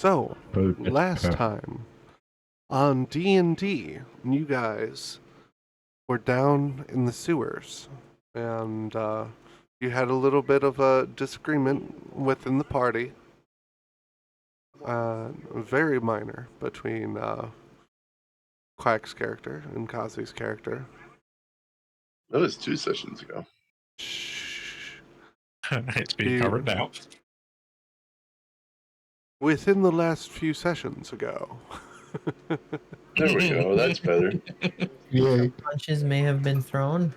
So, Oh, last time on D&D, you guys were down in the sewers, and you had a little bit of a disagreement within the party, very minor, between Quack's character and Kazi's character. That was 2 sessions ago. Shh. It's being covered now. Within the last few sessions ago. There we go. That's better. Yay. Punches may have been thrown.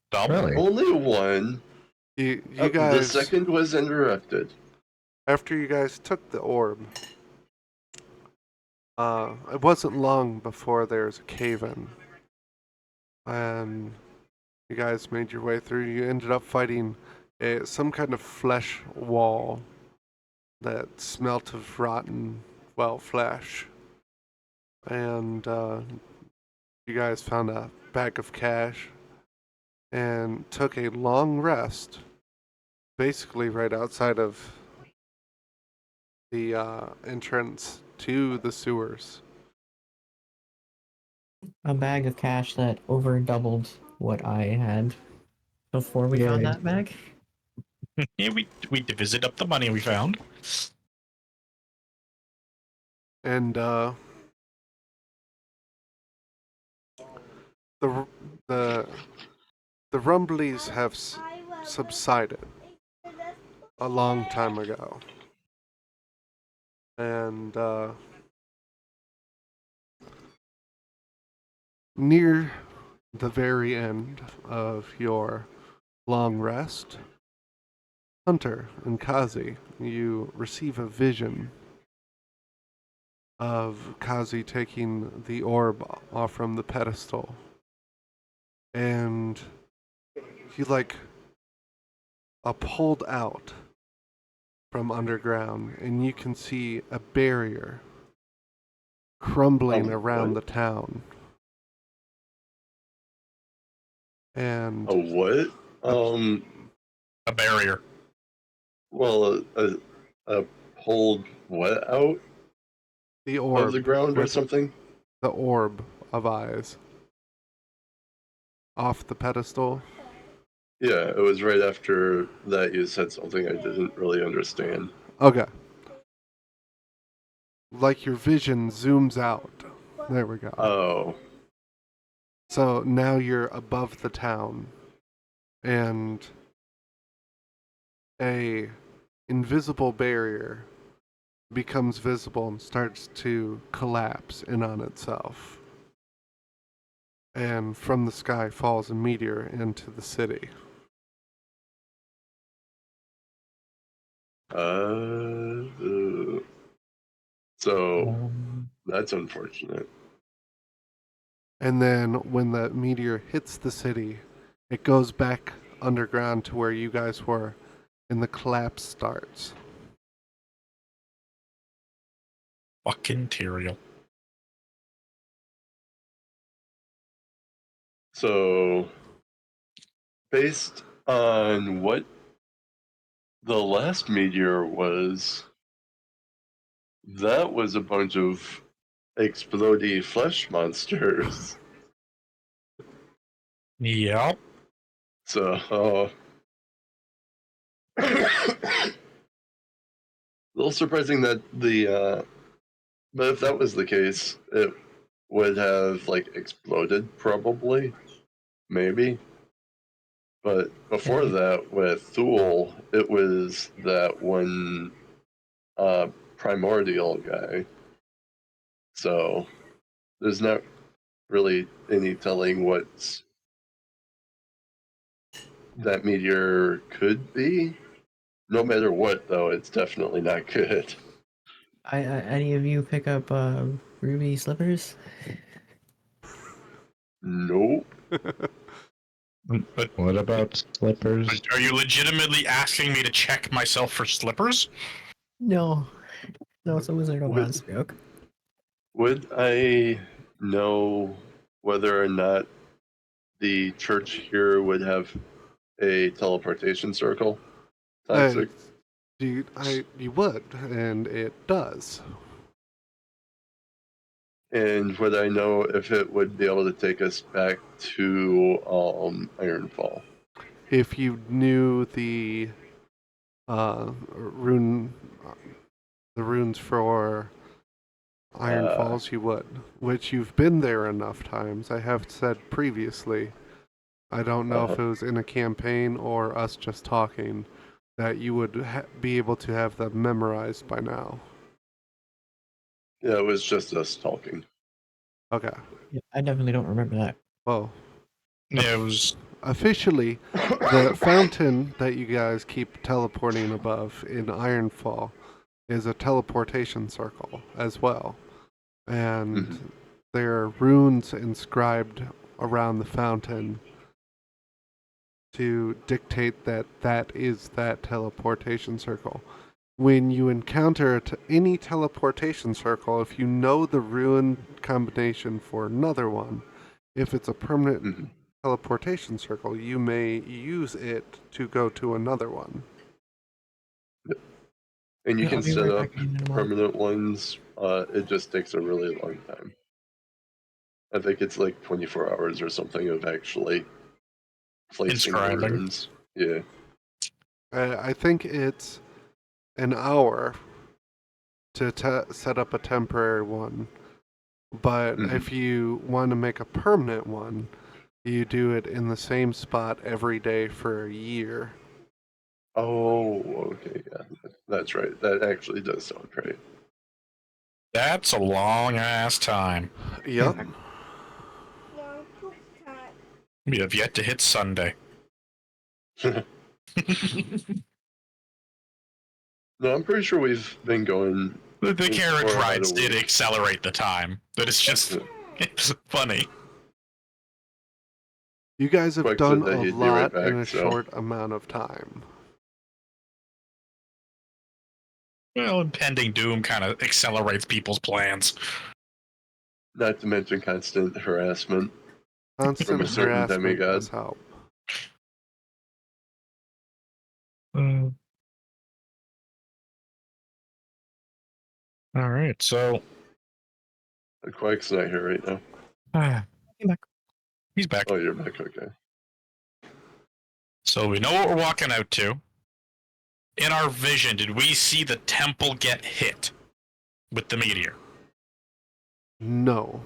Dumb. Really? Only one. You The guys, second was interrupted. after you guys took the orb, it wasn't long before there was a cave-in. And you guys made your way through. You ended up fighting some kind of flesh wall that smelt of rotten, flesh. And you guys found a bag of cash and took a long rest, basically right outside of the entrance to the sewers. A bag of cash that over doubled what I had before we found Yay. that bag. Yeah, we divvied up the money we found. And the rumblies have subsided a long time ago. And near the very end of your long rest, Hunter and Kazi, you receive a vision of Kazi taking the orb off from the pedestal. And he pulled out from underground, and you can see a barrier crumbling around the town. And A what? A barrier. Well, a pulled what out the orb of the ground or with something? the orb of eyes off the pedestal. Yeah, it was right after that you said something I didn't really understand. Okay. Like your vision zooms out. There we go. Oh, So now you're above the town, and a invisible barrier becomes visible and starts to collapse in on itself. And from the sky falls a meteor into the city. So that's unfortunate. And then when the meteor hits the city, it goes back underground to where you guys were, and the collapse starts. Fucking Tyrael. So, based on what the last meteor was, that was a bunch of explodey flesh monsters. Yep. So, a little surprising that but if that was the case, it would have exploded probably, maybe. But before that, with Thule, it was that one primordial guy. So there's not really any telling what that meteor could be. No matter what, though, it's definitely not good. Any of you pick up ruby slippers? Nope. But What about slippers? are you legitimately asking me to check myself for slippers? No. No, it's a Wizard of Oz joke. Would I know whether or not the church here would have a teleportation circle? Toxic? You would, and it does. And would I know if it would be able to take us back to Ironfall? If you knew the rune, the runes for Iron Falls, you would. Which you've been there enough times. I have said previously. I don't know if it was in a campaign or us just talking, that you would be able to have them memorized by now. Yeah, it was just us talking. Okay. Yeah, I definitely don't remember that. Well, Yeah, it was. officially, the fountain that you guys keep teleporting above in Ironfall is a teleportation circle as well. And there are runes inscribed around the fountain to dictate that that is that teleportation circle. When you encounter any teleportation circle, if you know the rune combination for another one, if it's a permanent teleportation circle, you may use it to go to another one. And you Yeah, can I'll be set right up back in a moment. permanent ones. It just takes a really long time. I think it's like 24 hours or something of actually placing the Inscribing. runes. Yeah. I think it's an hour to set up a temporary one. But if you want to make a permanent one, you do it in the same spot every day for a year. Oh, okay, yeah. That's right. That actually does sound right. That's a long ass time. Yep. We have yet to hit Sunday. No, I'm pretty sure we've been going. The for carriage about rides a did week. accelerate the time. But it's just, it's funny. You guys have Quite done said that a he'd be right lot in back, a so. short amount of time. Well, impending doom kind of accelerates people's plans. Not to mention constant harassment from Constant a certain harassment demigod. does help. All right, so The Quack's not here right now. he's back. Oh, you're back. Okay. So we know what we're walking out to. In our vision, did we see the temple get hit with the meteor? No.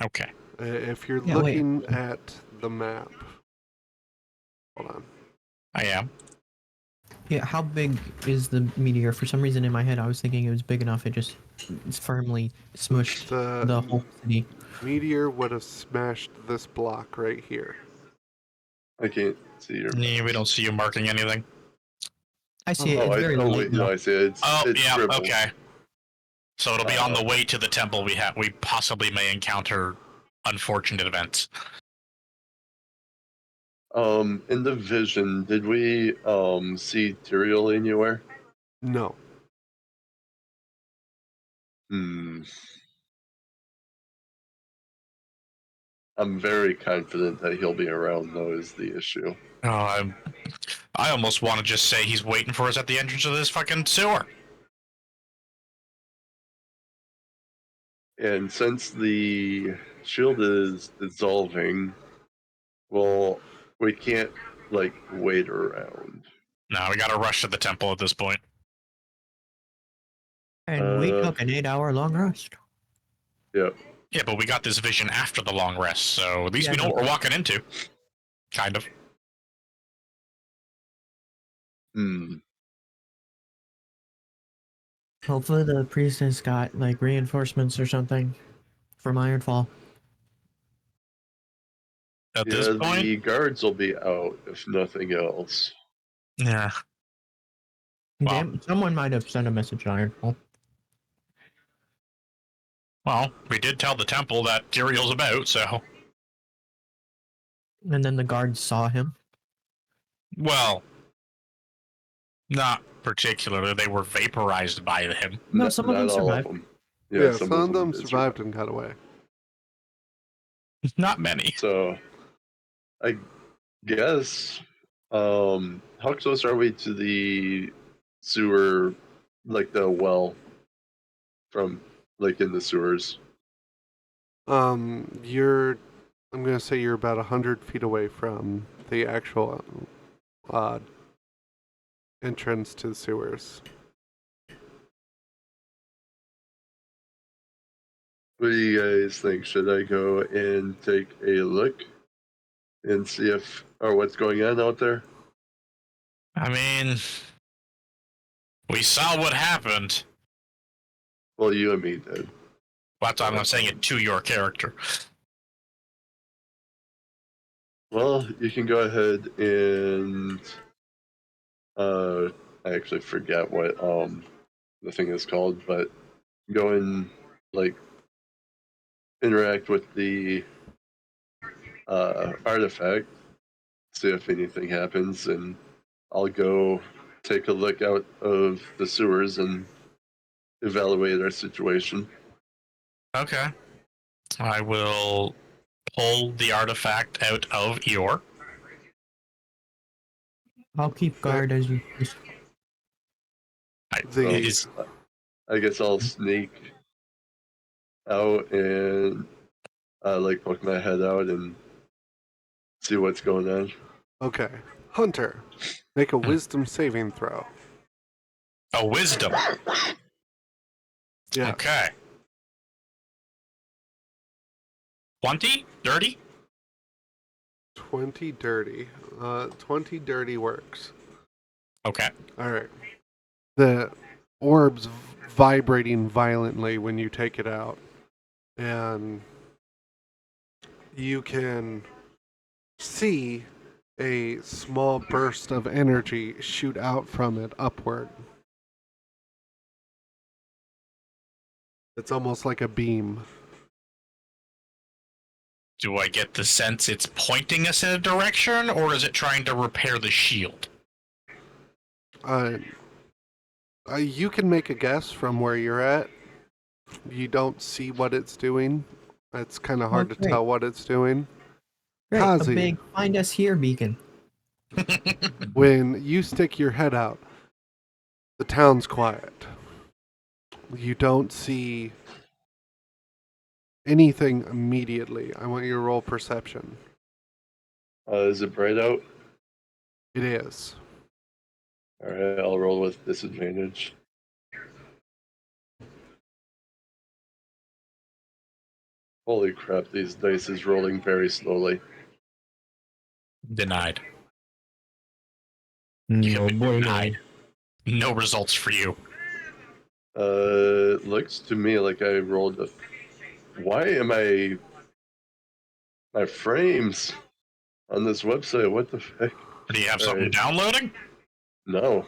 Okay. If you're Yeah, wait. looking at the map. Hold on. I am. Yeah, how big is the meteor? For some reason in my head I was thinking it was big enough it just firmly smushed the whole city. Meteor would have smashed this block right here. I can't see your. Yeah, we don't see you marking anything. I see it. It's very oh late wait, though. no, I see it. It's yeah, scribbled. okay. So it'll be on the way to the temple. We possibly may encounter unfortunate events. In the vision, did we see Tyrael anywhere? No. I'm very confident that he'll be around, though, is the issue. Oh, I almost want to just say he's waiting for us at the entrance of this fucking sewer. And since the shield is dissolving, well, we can't, like, wait around. No, we gotta rush to the temple at this point. And we took an 8-hour long rest. Yep. Yeah, but we got this vision after the long rest, so at least we know what we're walking into. Kind of. Hopefully the priestess got like reinforcements or something from Ironfall. At this point? The guards will be out, if nothing else. Yeah. Well, Damn, someone might have sent a message to Ironfall. Well, we did tell the temple that Tyrael's about, so. And then the guards saw him. Well, not particularly. They were vaporized by him. No, some of them survived. Yeah, some of them survived and got away. Not many. So, I guess How close are we to the sewer, like the well from, like in the sewers? I'm gonna say you're about 100 feet away from the actual uh, entrance to the sewers. What do you guys think? Should I go and take a look and see if or what's going on out there? I mean, we saw what happened. Well, you and me did. That's why I'm not saying it to your character. Well, you can go ahead and I actually forget what the thing is called, but go and like interact with the artifact, see if anything happens, and I'll go take a look out of the sewers and evaluate our situation. Okay. I will pull the artifact out of Eeyore. I'll keep guard as you. I guess I'll sneak out and like poke my head out and see what's going on. Okay, Hunter, make a wisdom saving throw. A wisdom. Yeah. Okay. 20? Dirty? 20 dirty. 20 dirty works. Okay. All right. The orb's vibrating violently when you take it out, and you can see a small burst of energy shoot out from it upward. It's almost like a beam. Do I get the sense it's pointing us in a direction, or is it trying to repair the shield? You can make a guess from where you're at. You don't see what it's doing. It's kind of hard to tell what it's doing. Great, Kazi, a big find us here beacon. when you stick your head out, the town's quiet. You don't see anything immediately. I want you to roll perception. Is it bright out? It is. All right, I'll roll with disadvantage. Holy crap, these dice is rolling very slowly. Denied. No boy, Denied. No results for you. Looks to me like I rolled a... Why am I... My frames on this website, what the heck? Do you have something downloading? No.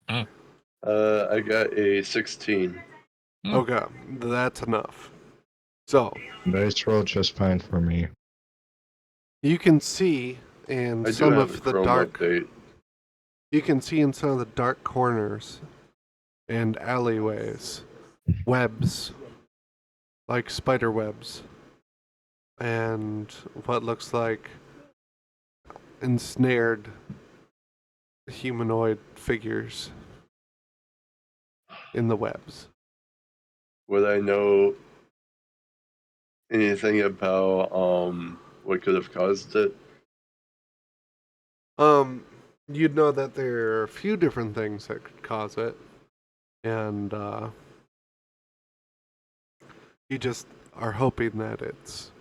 Oh. I got a 16. Okay, that's enough. So, Dice roll just fine for me. you can see in I some do have of a the Chrome dark... update. You can see in some of the dark corners and alleyways webs, like spider webs, and what looks like ensnared humanoid figures in the webs. Would I know anything about what could have caused it? You'd know that there are a few different things that could cause it, and you just are hoping that it's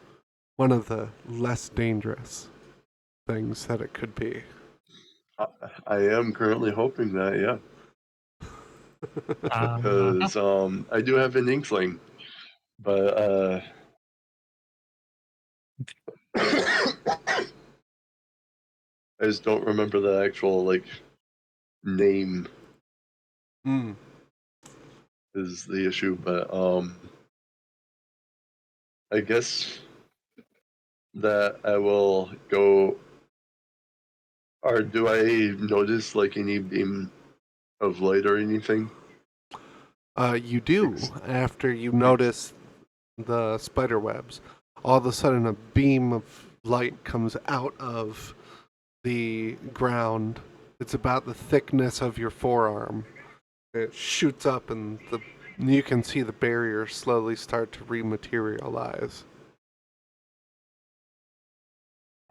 one of the less dangerous things that it could be. I am currently hoping that, yeah. Because I do have an inkling, but I just don't remember the actual like name is the issue. But I guess that I will go. Or do I notice like any beam of light or anything? You do, after you notice the spider webs. All of a sudden, a beam of light comes out of the ground. It's about the thickness of your forearm. It shoots up, and you can see the barrier slowly start to rematerialize.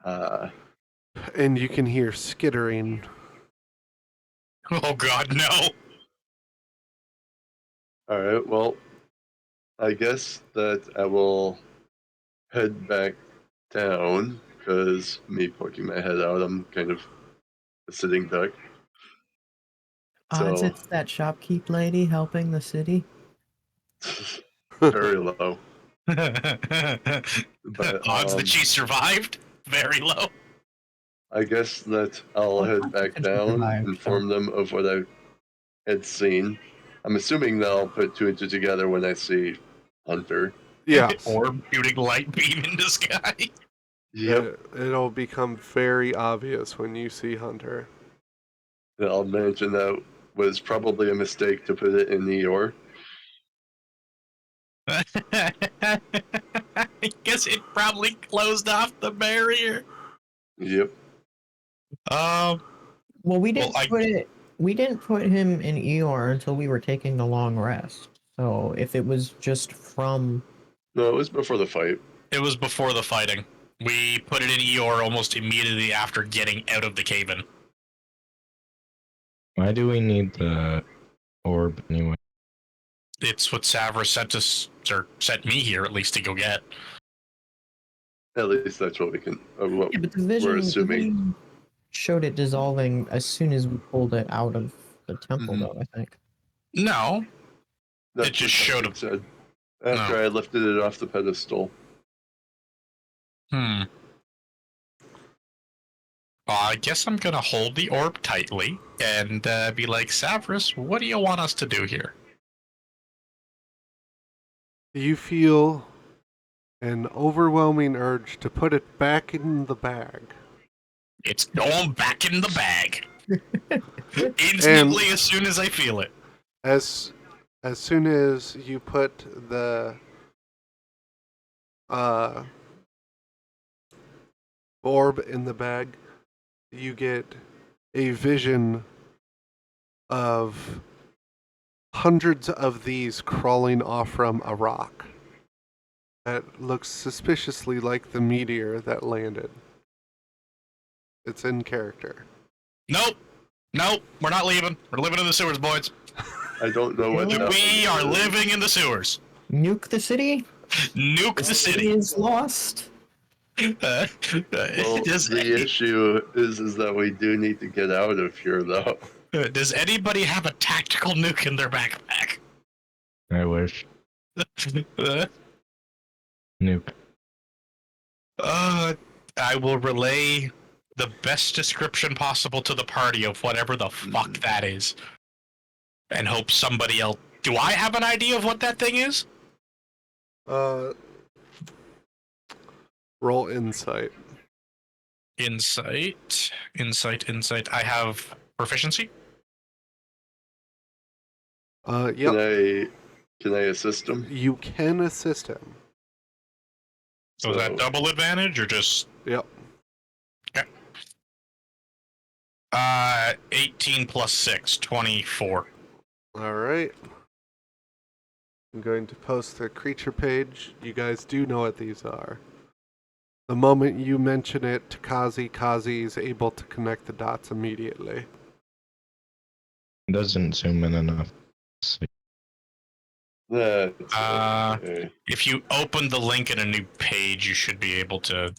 And you can hear skittering. Oh God, no! All right. Well, I guess that I will head back down because me poking my head out, I'm kind of a sitting duck. Odds So it's that shopkeep lady helping the city. very low. Odds that she survived? Very low. I guess that I'll head back down, inform them of what I had seen. I'm assuming they'll put two and two together when I see Hunter. Yeah. Or shooting light beam in the sky. Yep. It'll become very obvious when you see Hunter. I'll mention that was probably a mistake to put it in Eeyore. I guess it probably closed off the barrier. Yep. Well, we didn't we didn't put him in Eeyore until we were taking the long rest. So if it was just from... No, it was before the fight. It was before the fighting. We put it in Eeyore almost immediately after getting out of the cave-in. Why do we need the orb anyway? It's what Savra sent us, or sent me here at least to go get. At least that's what we can. What Yeah, but the vision, we're assuming. Showed it dissolving as soon as we pulled it out of the temple, though, I think. No. That's it just showed up. Said. After I lifted it off the pedestal. Well, I guess I'm going to hold the orb tightly and be like, Savras, what do you want us to do here? You feel an overwhelming urge to put it back in the bag. It's going back in the bag. Instantly, as soon as I feel it. As soon as you put the orb in the bag, you get a vision of hundreds of these crawling off from a rock that looks suspiciously like the meteor that landed. It's in character. Nope, we're not leaving. We're living in the sewers, boys. I don't know what we are living in the sewers. Nuke the city? Nuke the city. Is lost. Well, the issue is that we do need to get out of here, though. Does anybody have a tactical nuke in their backpack? I wish. Nuke. I will relay the best description possible to the party of whatever the fuck that is. And hope somebody else... Do I have an idea of what that thing is? Roll insight. Insight. I have proficiency. Yep. Can I assist him? You can assist him. So is that double advantage or just... Yep. Okay. 18 plus 6, 24. All right. I'm going to post the creature page. You guys do know what these are. The moment you mention it to Kazi, Kazi is able to connect the dots immediately. It doesn't zoom in enough. Okay. If you open the link in a new page, you should be able to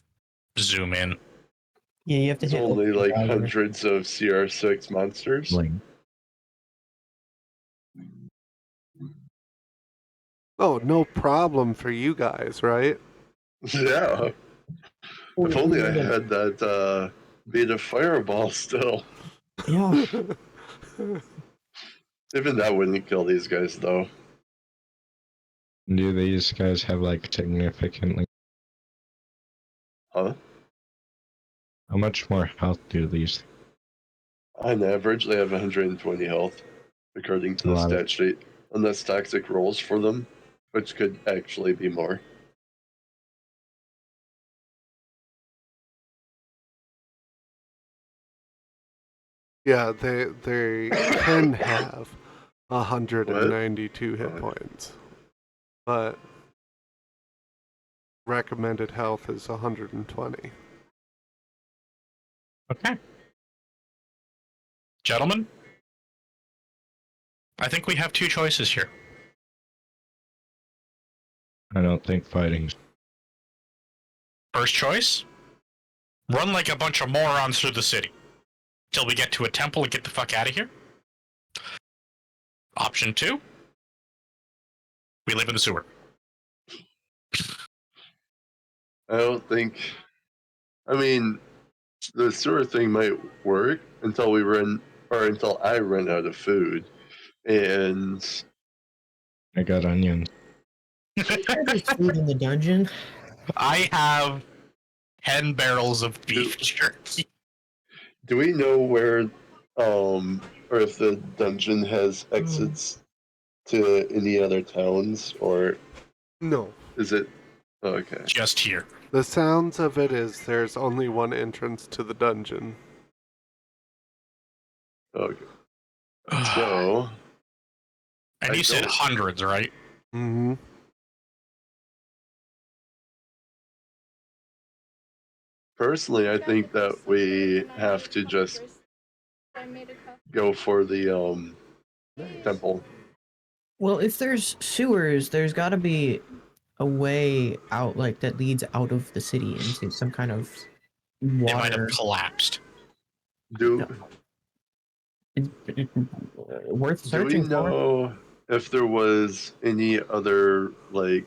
zoom in. Yeah, you have to hit only like hundreds of CR6 monsters. Oh, no problem for you guys, right? Yeah. If only I had that beta fireball still. Yeah. Even that wouldn't kill these guys, though. Do these guys have like significantly? Huh? How much more health do these? On average, they have 120 health, according to the stat sheet. Unless toxic rolls for them, which could actually be more. Yeah, they can have 192 hit What? points, but recommended health is 120. Okay. Gentlemen, I think we have two choices here. I don't think fighting's. First choice, run like a bunch of morons through the city till we get to a temple and get the fuck out of here. Option 2, we live in the sewer. I don't think. I mean, the sewer thing might work until I run out of food, and I got onions. There's food in the dungeon. I have 10 barrels of beef jerky. do we know where, or if the dungeon has exits to any other towns, or No. is it? Okay. Just here. The sounds of it is there's only one entrance to the dungeon. Okay. So. And you said hundreds, right? Mm-hmm. Personally, I think that we have to just go for the temple. Well, if there's sewers, there's got to be a way out, like that leads out of the city into some kind of water. It might have collapsed. Worth Do we searching for. know if there was any other like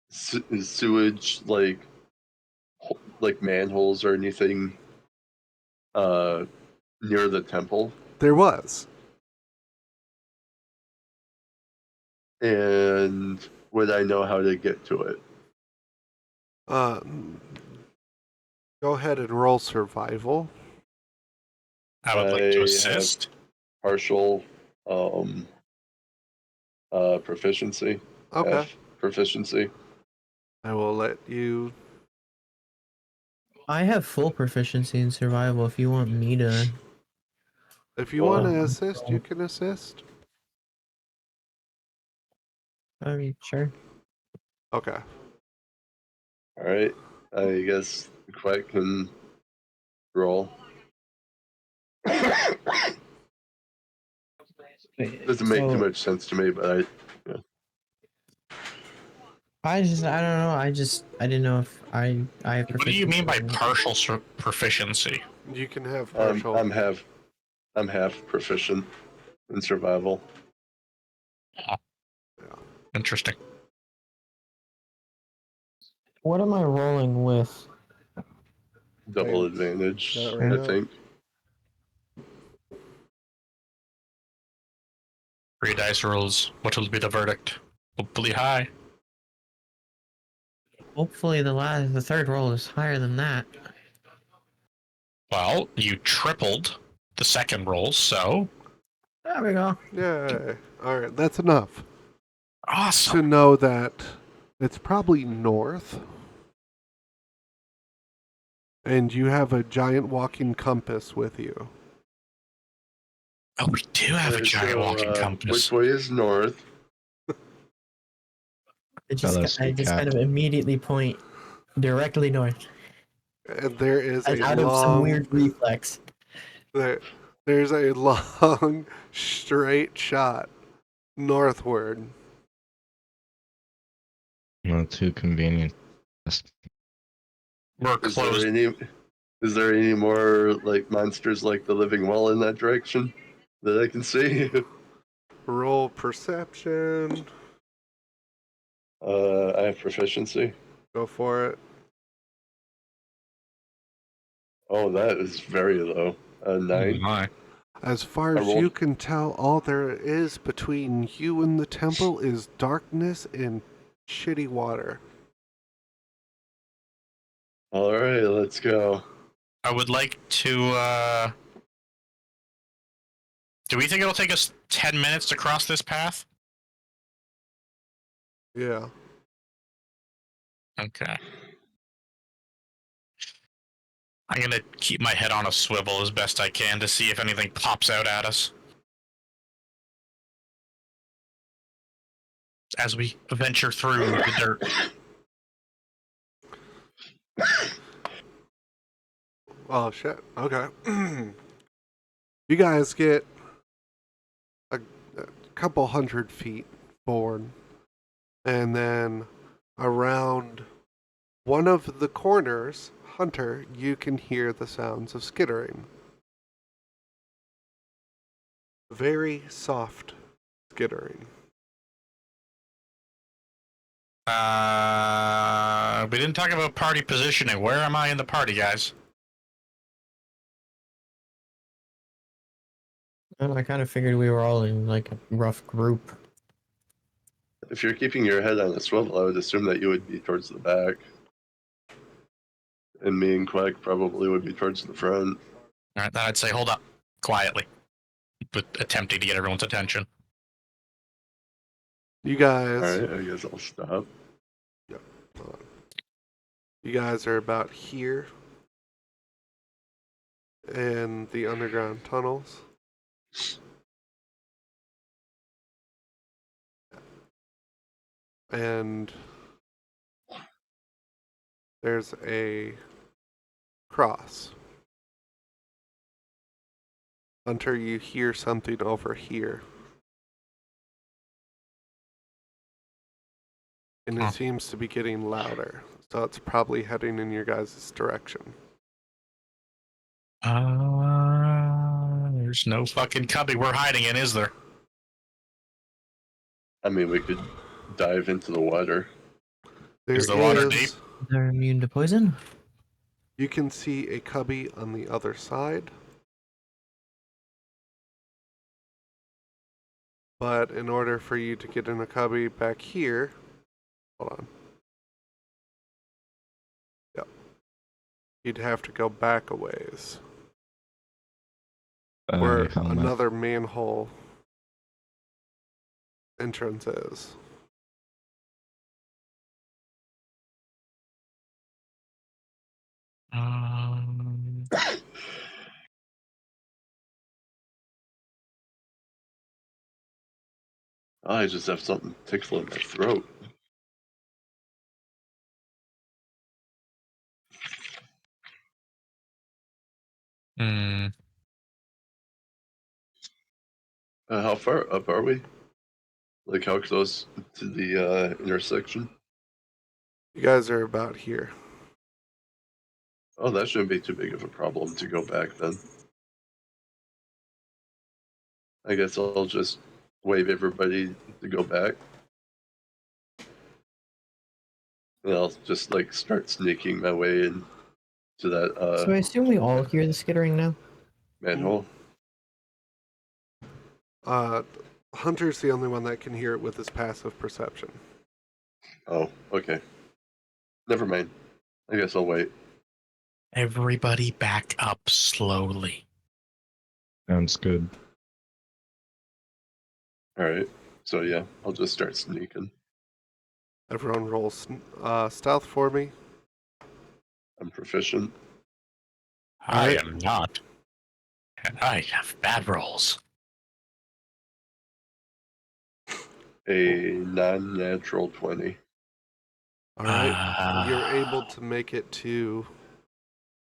sewage, like manholes or anything near the temple? There was. And would I know how to get to it? Go ahead and roll survival. I would like to assist. Partial proficiency. Okay. F proficiency. I will let you. I have full proficiency in survival if you want me to. If you want to assist, you can assist. I mean, sure. Okay. All right. I guess Quack can roll. Doesn't make too much sense to me, but I don't know. I didn't know if I have proficiency. What do you mean by partial proficiency? You can have partial. I'm half proficient in survival. Yeah. Interesting. What am I rolling with? Double advantage, right I now. think. 3 dice rolls. What will be the verdict? Hopefully high. Hopefully the third roll is higher than that. Well, you tripled the second roll, so There we go. Yay. All right, that's enough awesome. to know that it's probably north. And you have a giant walking compass with you. Oh, we do have a giant walking compass. Which way is north? I just kind of immediately point directly north. And there is a Out of some weird reflex. There's a long, straight shot northward. Not too convenient. We're Is close. there any more like monsters like the living well in that direction that I can see? Roll perception. I have proficiency. Go for it. Oh, that is very low. 9. My. As far as you can tell, all there is between you and the temple is darkness and shitty water. All right, let's go. I would like to. Do we think it'll take us 10 minutes to cross this path? Yeah. Okay. I'm gonna keep my head on a swivel as best I can to see if anything pops out at us as we venture through the dirt. Oh shit. Okay. You guys get a couple 100 feet forward, and then around one of the corners, Hunter, you can hear the sounds of skittering. Very soft skittering. We didn't talk about party positioning. Where am I in the party, guys? I kind of figured we were all in like a rough group. If you're keeping your head on a swivel, I would assume that you would be towards the back. And me and Quack probably would be towards the front. All right, then I'd say hold up, quietly, but attempting to get everyone's attention. You guys. Alright, I guess I'll stop. Yep. You guys are about here in the underground tunnels. And there's a cross. Hunter, you hear something over here. And it seems to be getting louder. So it's probably heading in your guys' direction. There's no fucking cubby we're hiding in, is there? I mean, we could dive into the water. There Is the water deep? They're immune to poison. You can see a cubby on the other side. But in order for you to get in a cubby back here, hold on. Yep. You'd have to go back a ways. Where another manhole entrance is. I just have something tickling my throat. How far up are we? Like how close to the intersection? You guys are about here. Oh, that shouldn't be too big of a problem to go back then. I guess I'll just wave everybody to go back. And I'll just like start sneaking my way into that So I assume we all hear the skittering now? manhole. Hunter's the only one that can hear it with his passive perception. Oh, okay. Never mind. I guess I'll wait. Everybody back up slowly. Sounds good. Alright. So yeah, I'll just start sneaking. Everyone rolls stealth for me. I'm proficient. I am not. And I have bad rolls. A non-natural 20. All right. You're able to make it to...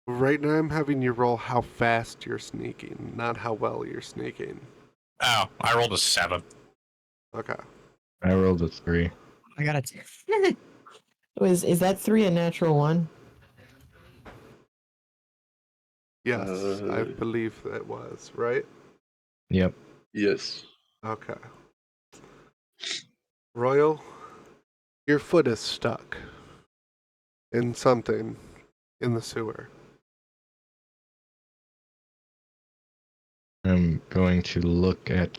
Right now I'm having you roll how fast you're sneaking, not how well you're sneaking. Oh, I rolled a 7. Okay. I rolled a 3. I got it. Is that 3 a natural 1? Yes, I believe that was, right? Yep. Yes. Okay. Royal, your foot is stuck in something in the sewer. I'm going to look at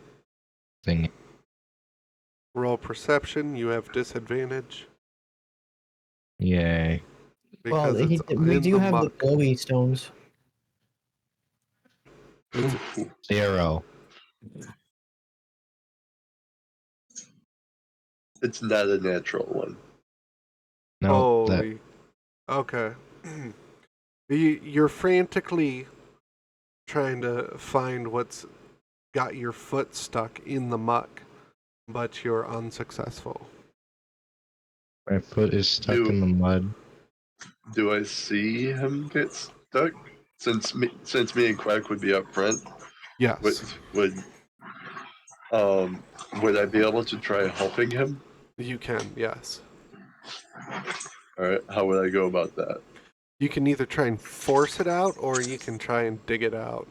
thing. Roll perception, you have disadvantage. Yay. Well, Because we do have muck. the glowy stones. It's, 0. It's not a natural one. No, that holy. Okay. You're frantically trying to find what's got your foot stuck in the muck, but you're unsuccessful. My foot is stuck Do- in the mud. Do I see him get stuck? Since me and Quack would be up front, Yes, would would I be able to try helping him? you can, yes. All right, how would I go about that? You can either try and force it out, or you can try and dig it out.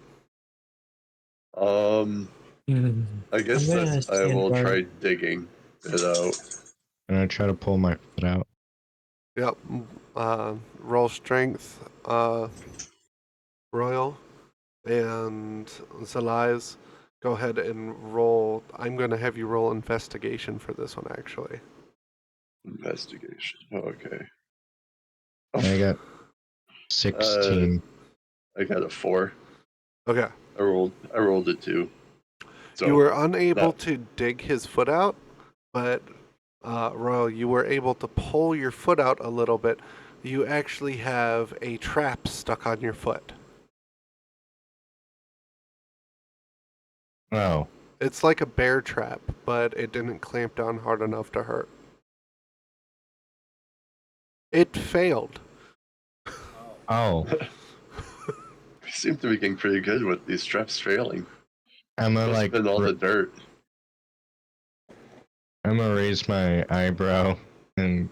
I guess I'm gonna I stand will guard. try digging it out. And I try to pull my foot out. Yep. Roll strength, Royal, and Zelaz. Go ahead and roll. I'm going to have you roll investigation for this one, actually. Investigation. Okay. I got 16. I got a 4. Okay. I rolled a 2. So You were unable that- to dig his foot out, but Royal, you were able to pull your foot out a little bit. You actually have a trap stuck on your foot. Oh. It's like a bear trap, but it didn't clamp down hard enough to hurt. It failed. Oh. we seem to be getting pretty good with these traps failing. I'm gonna Must like have been all the dirt. I'm gonna raise my eyebrow and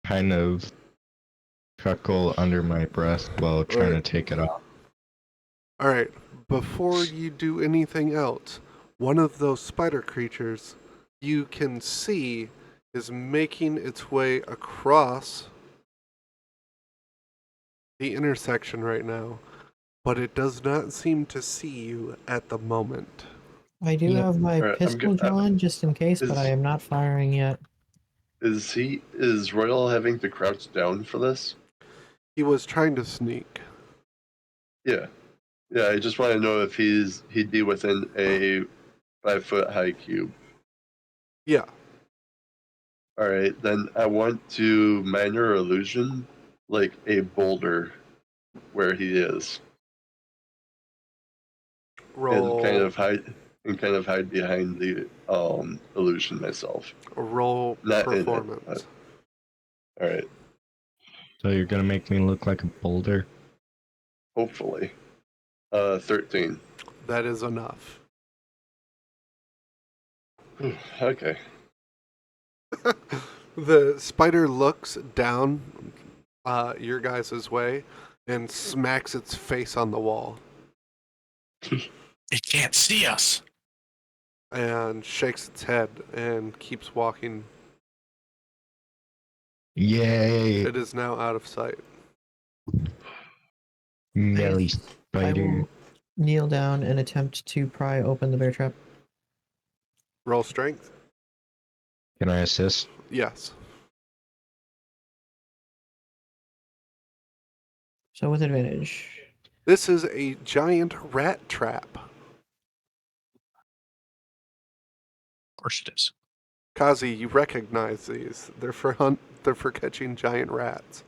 kind of chuckle under my breath while trying to take it off. All right, before you do anything else, one of those spider creatures you can see is making its way across the intersection right now, but it does not seem to see you at the moment. I do have my Alright, pistol drawn just in case, but I am not firing yet. Is Royal having to crouch down for this? He was trying to sneak. Yeah. Yeah, I just want to know if he'd be within a 5-foot high cube. Yeah. Alright, then I want to minor illusion like a boulder where he is. Roll. And kind of hide behind the illusion myself. Roll Not in it, performance. but- Alright, So you're gonna make me look like a boulder? hopefully. 13. That is enough. Okay. The spider looks down your guys' way and smacks its face on the wall It can't see us. and shakes its head and keeps walking. Yay! It is now out of sight. Melly I spider. will kneel down and attempt to pry open the bear trap. Roll strength? Can I assist? Yes. So with advantage. This is a giant rat trap. Of course it is. Kazi, you recognize these. They're for catching giant rats.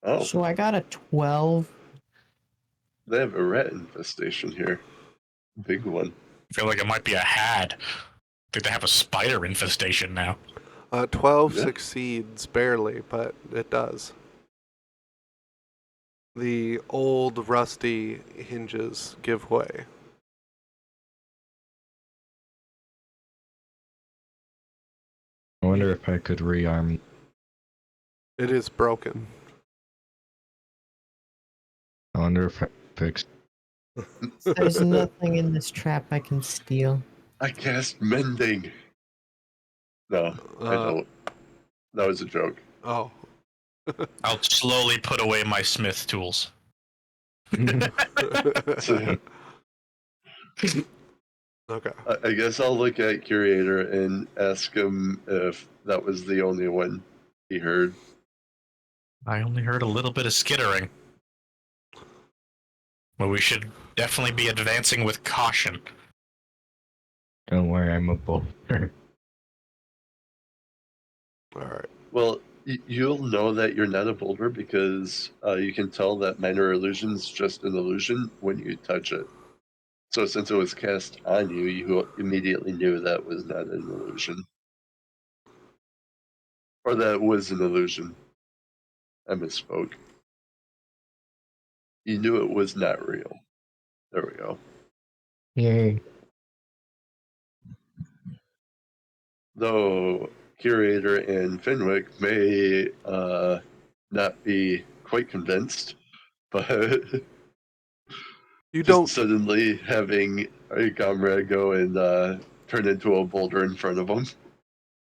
Oh, So I got a 12. they have a rat infestation here. Big one. I feel like it might be a had. I think they have a spider infestation now. 12 Yeah. succeeds barely, but it does. The old rusty hinges give way. I wonder if I could rearm. It is broken. I wonder if I fix. There's nothing in this trap I can steal. I cast mending. No, I don't. That was a joke. Oh. I'll slowly put away my smith tools. Okay. I guess I'll look at Curator and ask him if that was the only one he heard. I only heard a little bit of skittering. But we should definitely be advancing with caution. Don't worry, I'm a boulder. All right. Well, you'll know that you're not a boulder because you can tell that minor illusion's just an illusion when you touch it. So since it was cast on you, you immediately knew that was not an illusion. Or that was an illusion. I misspoke. You knew it was not real. There we go. Yay. Though Curator and Fenwick may not be quite convinced, but You just don't. suddenly having a comrade go and turn into a boulder in front of them.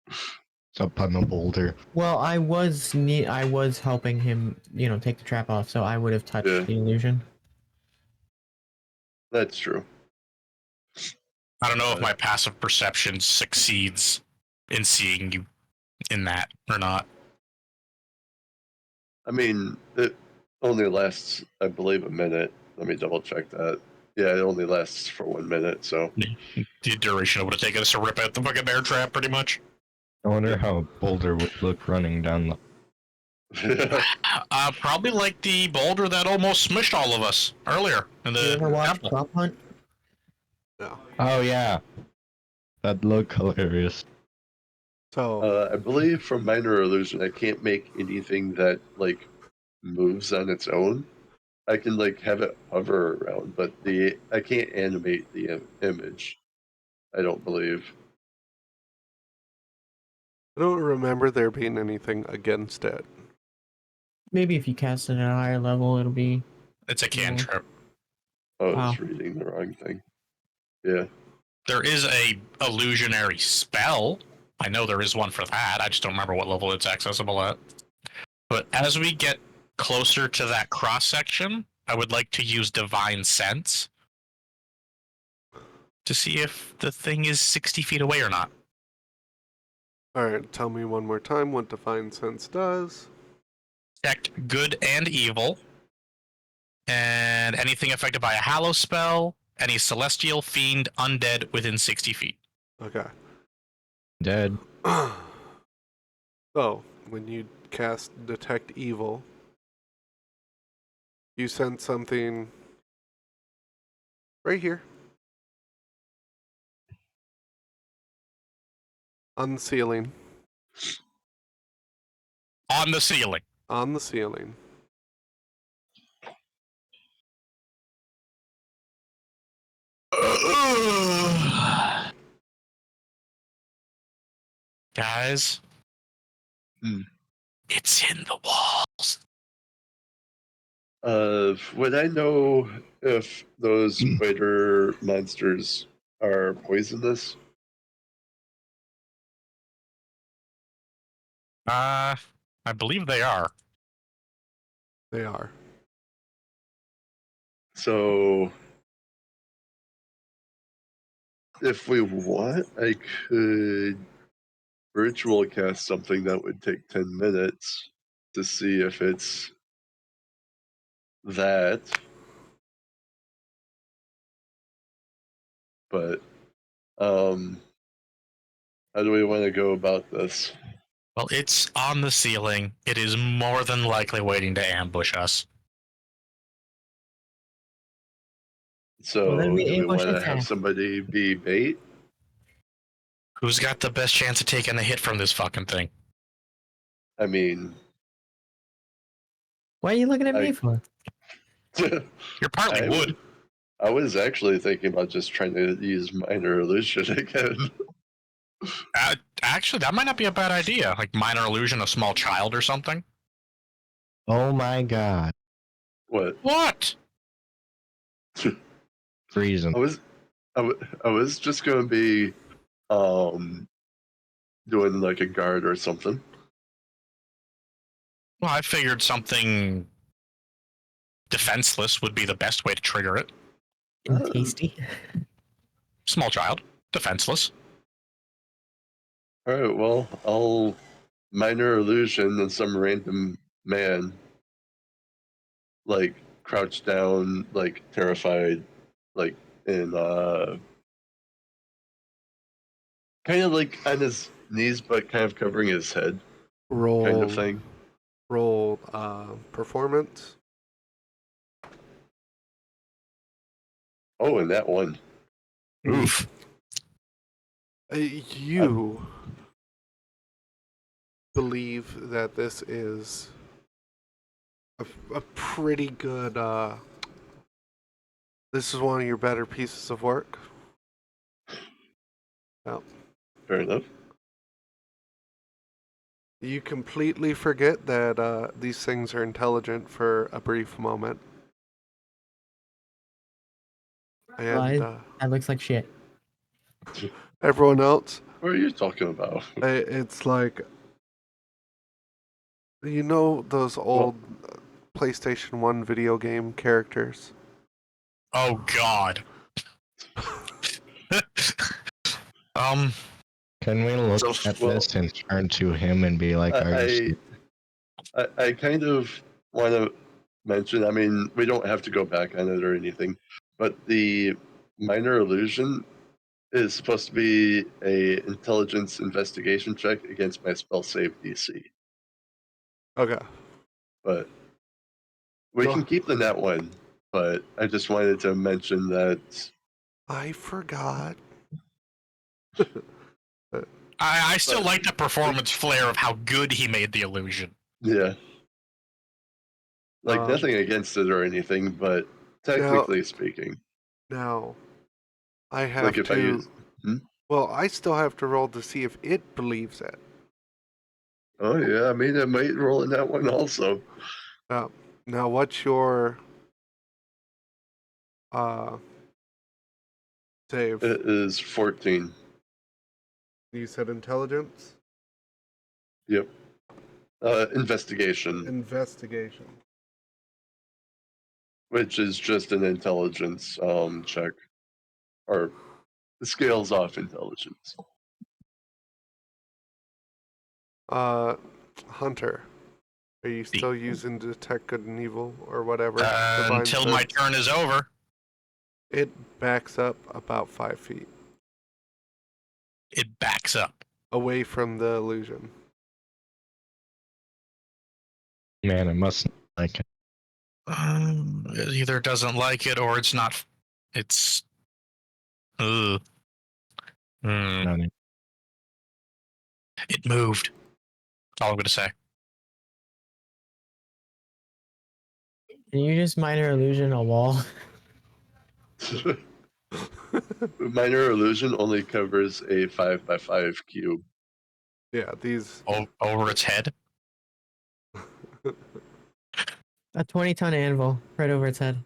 It's up on the boulder. Well, I was helping him, take the trap off, so I would have touched Yeah. the illusion. That's true. I don't know if my passive perception succeeds in seeing you in that or not. I mean, it only lasts, I believe, a minute. Let me double check that. Yeah, it only lasts for 1 minute, so. The duration it would have taken us to rip out the fucking bear trap, pretty much. I wonder how a boulder would look running down the. Probably like the boulder that almost smushed all of us earlier in You the ever watch temple. Prop Hunt? No. Oh yeah, that looked hilarious. So I believe from minor illusion, I can't make anything that like moves on its own. I can like have it hover around, but I can't animate the image. I don't believe. I don't remember there being anything against it. Maybe if you cast it at a higher level, it'll be. It's a cantrip. Oh, I Wow. was reading the wrong thing. Yeah. There is a illusionary spell. I know there is one for that. I just don't remember what level it's accessible at. But as we get closer to that cross section, I would like to use Divine Sense to see if the thing is 60 feet away or not. Alright, tell me one more time what Divine Sense does. Detect good and evil, and anything affected by a hallow spell, any celestial, fiend, undead within 60 feet. Okay. Dead. So, when you cast Detect Evil, you sense something right here on the ceiling. On the ceiling. On the ceiling. Guys, it's in the walls. Would I know if those spider monsters are poisonous? I believe they are. They are. So, if we want, I could ritual cast something that would take 10 minutes to see if it's that. But, how do we want to go about this? Well, it's on the ceiling. It is more than likely waiting to ambush us. So, Well, then we do we ambush want to it have fast. somebody be bait? Who's got the best chance of taking the hit from this fucking thing? I mean, Why are you looking at me for? You're partly wood. I was actually thinking about just trying to use minor illusion again. Actually, that might not be a bad idea. Like minor illusion, a small child or something. Oh my god. What? What? Freezing. I was just gonna be doing like a guard or something. Well, I figured something defenseless would be the best way to trigger it. And tasty. Small child, defenseless. All right, well, I'll minor illusion and some random man like crouched down, like terrified, like in kind of like on his knees, but kind of covering his head. roll kind of thing. Roll performance. Oh, and that one. Oof. You believe that this is a pretty good. This is one of your better pieces of work. Yeah. Fair enough. You completely forget that these things are intelligent for a brief moment. And That looks like shit. everyone else, What are you talking about? it's like, you know those old PlayStation 1 video game characters? Oh God. Can we look So, at well, this and turn to him and be like, "Are you?" I kind of want to mention. I mean, we don't have to go back on it or anything, but the minor illusion is supposed to be a intelligence investigation check against my spell save DC. Okay. But we can keep the net one. But I just wanted to mention that. I forgot. I still like the performance flair of how good he made the illusion. Yeah. Like, nothing against it or anything, but technically speaking. Now, I have Like, if to. I use. Well, I still have to roll to see if it believes it. Oh, yeah. I mean, I might roll in that one also. Now, what's your save? It is 14. You said intelligence? Yep. Investigation, Investigation. which is just an intelligence check, or scales off intelligence. Hunter. Are you still using detect good and evil or whatever? Until my turn is over. It backs up about 5 feet. It backs up. Away from the illusion. Man, it must like it. It either doesn't like it or it's not. It's. Ugh. None. It moved. That's all I'm going to say. Can you just minor illusion a wall? Minor illusion only covers a 5x5 cube. Yeah, these. Over its head? A 20-ton anvil right over its head.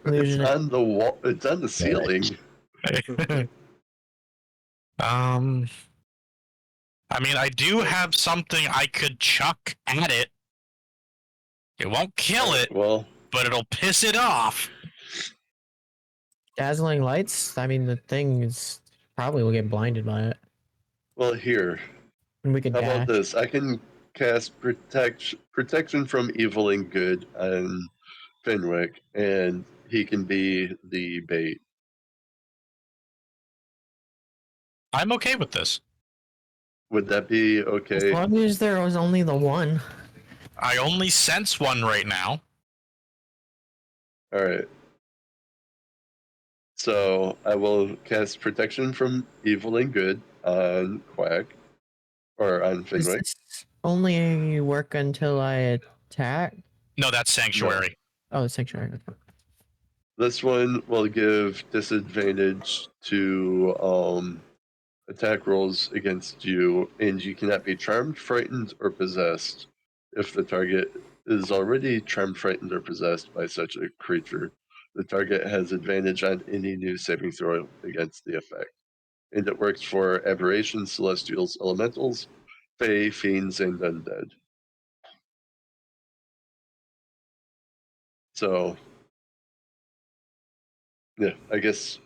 It's on the wall. It's on the ceiling. I mean, I do have something I could chuck at it. It won't kill it, but it'll piss it off. Dazzling lights? I mean, the thing is probably will get blinded by it. Well, here. And we can How dash. about this? I can cast protection from evil and good on Fenwick, and he can be the bait. I'm okay with this. Would that be okay? As long as there was only the one. I only sense one right now. All right. So I will cast protection from evil and good on Quack, or on Does Fenwick. this only work until I attack? No, that's Sanctuary. No. Oh, it's Sanctuary. This one will give disadvantage to attack rolls against you, and you cannot be charmed, frightened, or possessed if the target is already charmed, frightened, or possessed by such a creature. The target has advantage on any new saving throw against the effect. And it works for aberrations, celestials, elementals, fae, fiends, and undead. So, yeah, I guess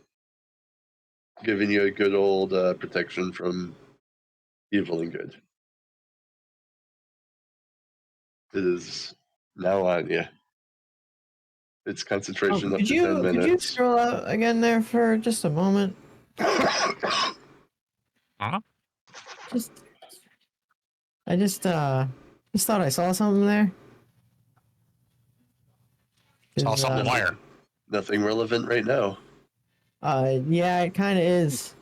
giving you a good old protection from evil and good. It is now on you. It's concentration up to 10 minutes. Could you scroll out again there for just a moment? Huh? Just I just thought I saw something there. Saw something wire. Nothing relevant right now. Yeah, it kind of is.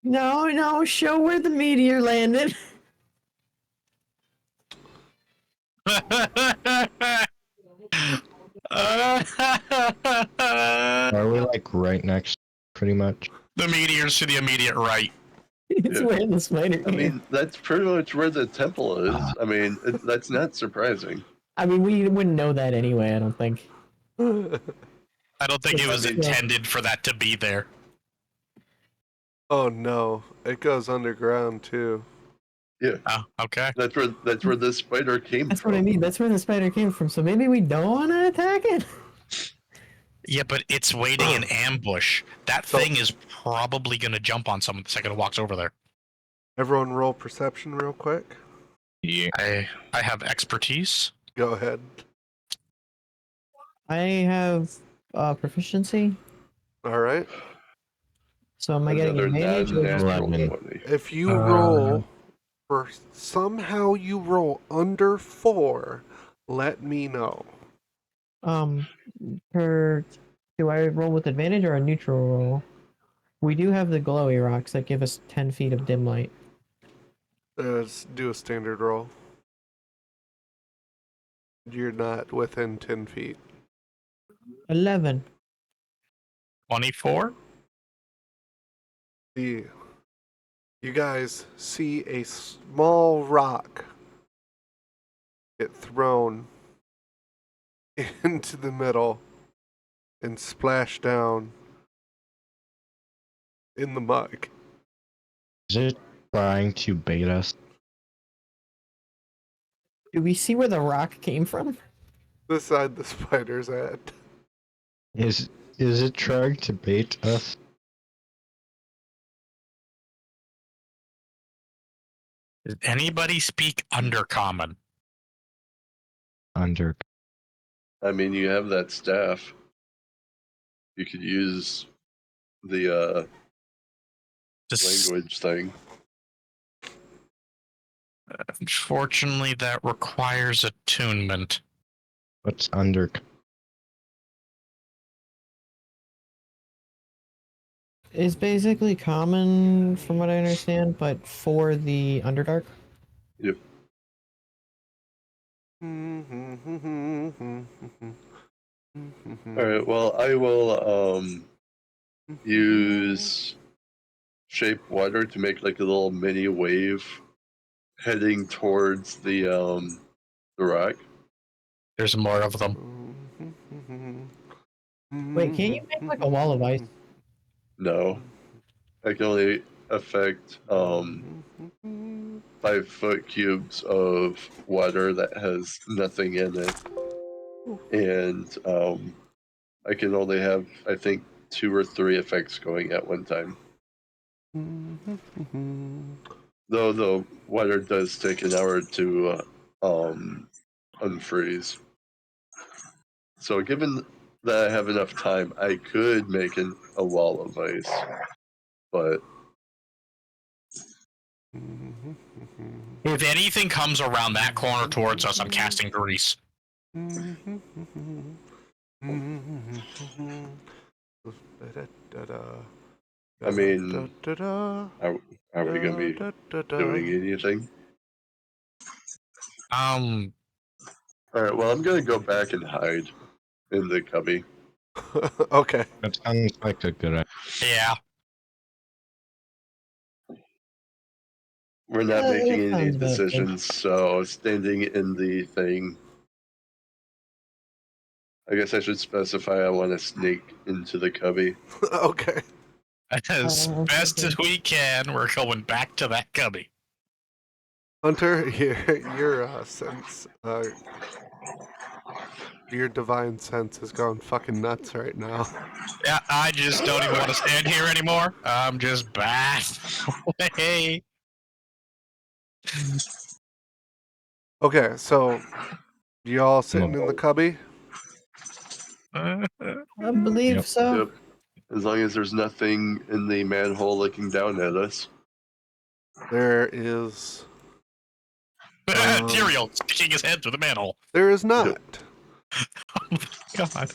No, show where the meteor landed. Are we like right next, pretty much? The meteor's to the immediate right. It's Yeah. where the spider I came. mean, that's pretty much where the temple is. I mean, that's not surprising. I mean, we wouldn't know that anyway, I don't think. I don't think it was I mean- intended for that to be there. Oh no, it goes underground too. Yeah, Oh, okay. that's where the spider came That's from. what I mean. That's where the spider came from. So maybe we don't want to attack it. Yeah, but it's waiting in ambush. That So- thing is probably going to jump on someone the second it walks over there. Everyone roll perception real quick. Yeah. I have expertise. Go ahead. I have proficiency. All right. So am I getting Another advantage? Or just... non-natural 11. 20. If you roll for somehow you roll under 4, let me know. Do I roll with advantage or a neutral roll? We do have the glowy rocks that give us 10 feet of dim light. Let's do a standard roll. You're not within 10 feet. 11. 24? You guys see a small rock get thrown into the middle and splash down in the muck. Is it trying to bait us? Do we see where the rock came from? This side the spider's at. Is it trying to bait us? Does anybody speak Undercommon? Under. I mean, you have that staff. You could use the Just, language thing. unfortunately, that requires attunement. What's under? It's basically common, from what I understand, but for the Underdark. Yep. All right. Well, I will use shape water to make like a little mini wave heading towards the rock. There's more of them. Wait, can't you make like a wall of ice? No, I can only affect 5 foot cubes of water that has nothing in it, and I can only have, I think, 2 or 3 effects going at one time. Though the water does take an hour to unfreeze. So given that I have enough time, I could make a wall of ice, but If anything comes around that corner towards us, I'm casting grease. I mean, are we going to be doing anything? All right. Well, I'm going to go back and hide in the cubby. Okay. That sounds like a good idea. Yeah. We're not Yeah, making that any sounds about good. decisions, so standing in the thing. I guess I should specify I want to sneak into the cubby. Okay. As best as we can, we're going back to that cubby. Hunter, your sense, your divine sense is going fucking nuts right now. Yeah, I just don't even want to stand here anymore. I'm just back away. Okay, so y'all sitting in the cubby? I believe Yep. so. Yep. As long as there's nothing in the manhole looking down at us. There is. Tyrael sticking his head through the manhole. There is not. Oh my god.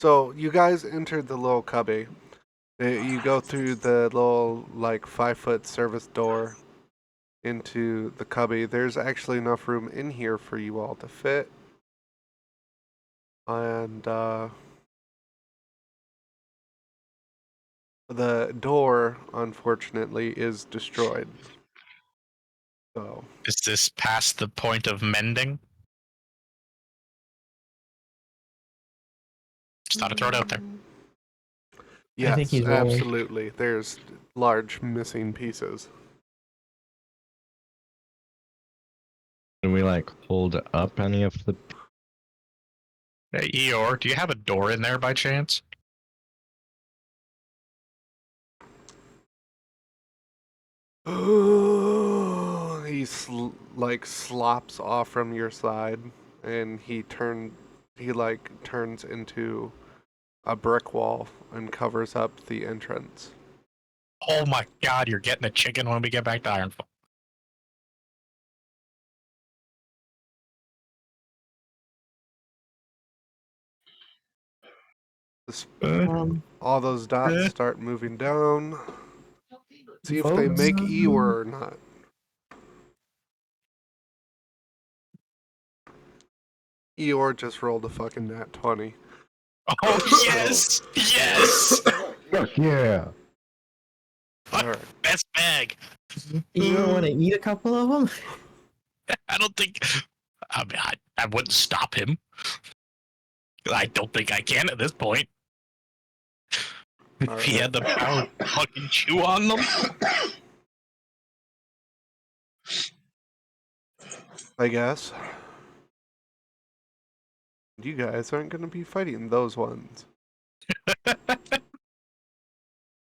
So you guys entered the little cubby. You go through the little like 5-foot service door into the cubby. There's actually enough room in here for you all to fit. And the door, unfortunately, is destroyed. So Is this past the point of mending? Just thought I'd throw it out there. yes, I think he's rolling. absolutely. There's large missing pieces. Can we like hold up any of the? Hey, Eeyore, do you have a door in there by chance? He like slops off from your side, and he turns into a brick wall and covers up the entrance. Oh my god, you're getting a chicken when we get back to Ironfall. All those dots start moving down. See if they Votes. make Eeyore or not. Eeyore just rolled a fucking nat 20. Oh yes! Yes! Fuck yeah! Alright. Best bag! You don't want to eat a couple of them? I don't think... I mean, I wouldn't stop him. I don't think I can at this point. If he had the power to fucking chew on them. I guess. You guys aren't going to be fighting those ones.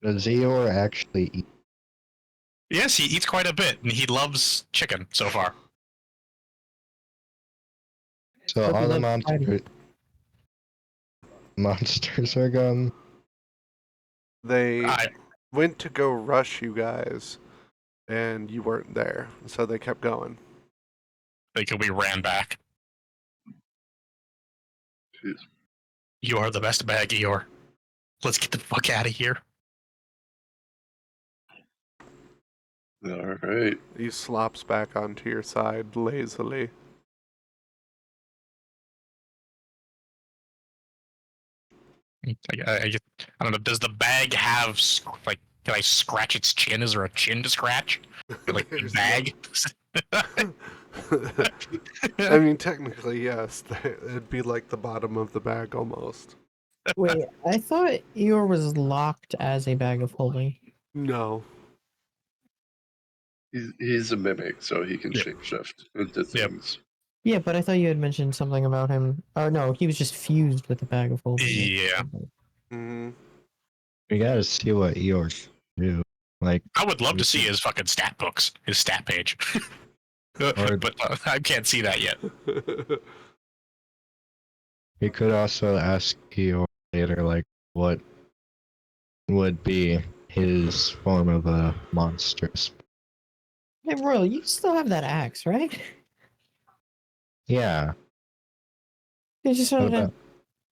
Does Eeyore actually eat? Yes, he eats quite a bit, and he loves chicken so far. So Hope he all the loves monsters are gone. They I, went to go rush you guys, and you weren't there, so they kept going. think we ran back. Jeez. You are the best bag, Eeyore. Let's get the fuck out of here. All right. He slops back onto your side lazily. I don't know. Does the bag have like? Can I scratch its chin? Is there a chin to scratch? Like the There's bag? I mean, technically, yes. It'd be like the bottom of the bag almost. Wait, I thought Eeyore was locked as a bag of holding. No. He's a mimic, so he can Yep. shapeshift into Yep. things. Yeah, but I thought you had mentioned something about him. Oh no, he was just fused with the bag of holding. Yeah. Mm-hmm. We gotta see what Eeyore can do. Like, I would love to see his fucking stat books, his stat page. Or- But I can't see that yet. we could also ask Eeyore later, like, what would be his form of a monster. Hey, Royal, you still have that axe, right? Yeah. I just What wanted to, about?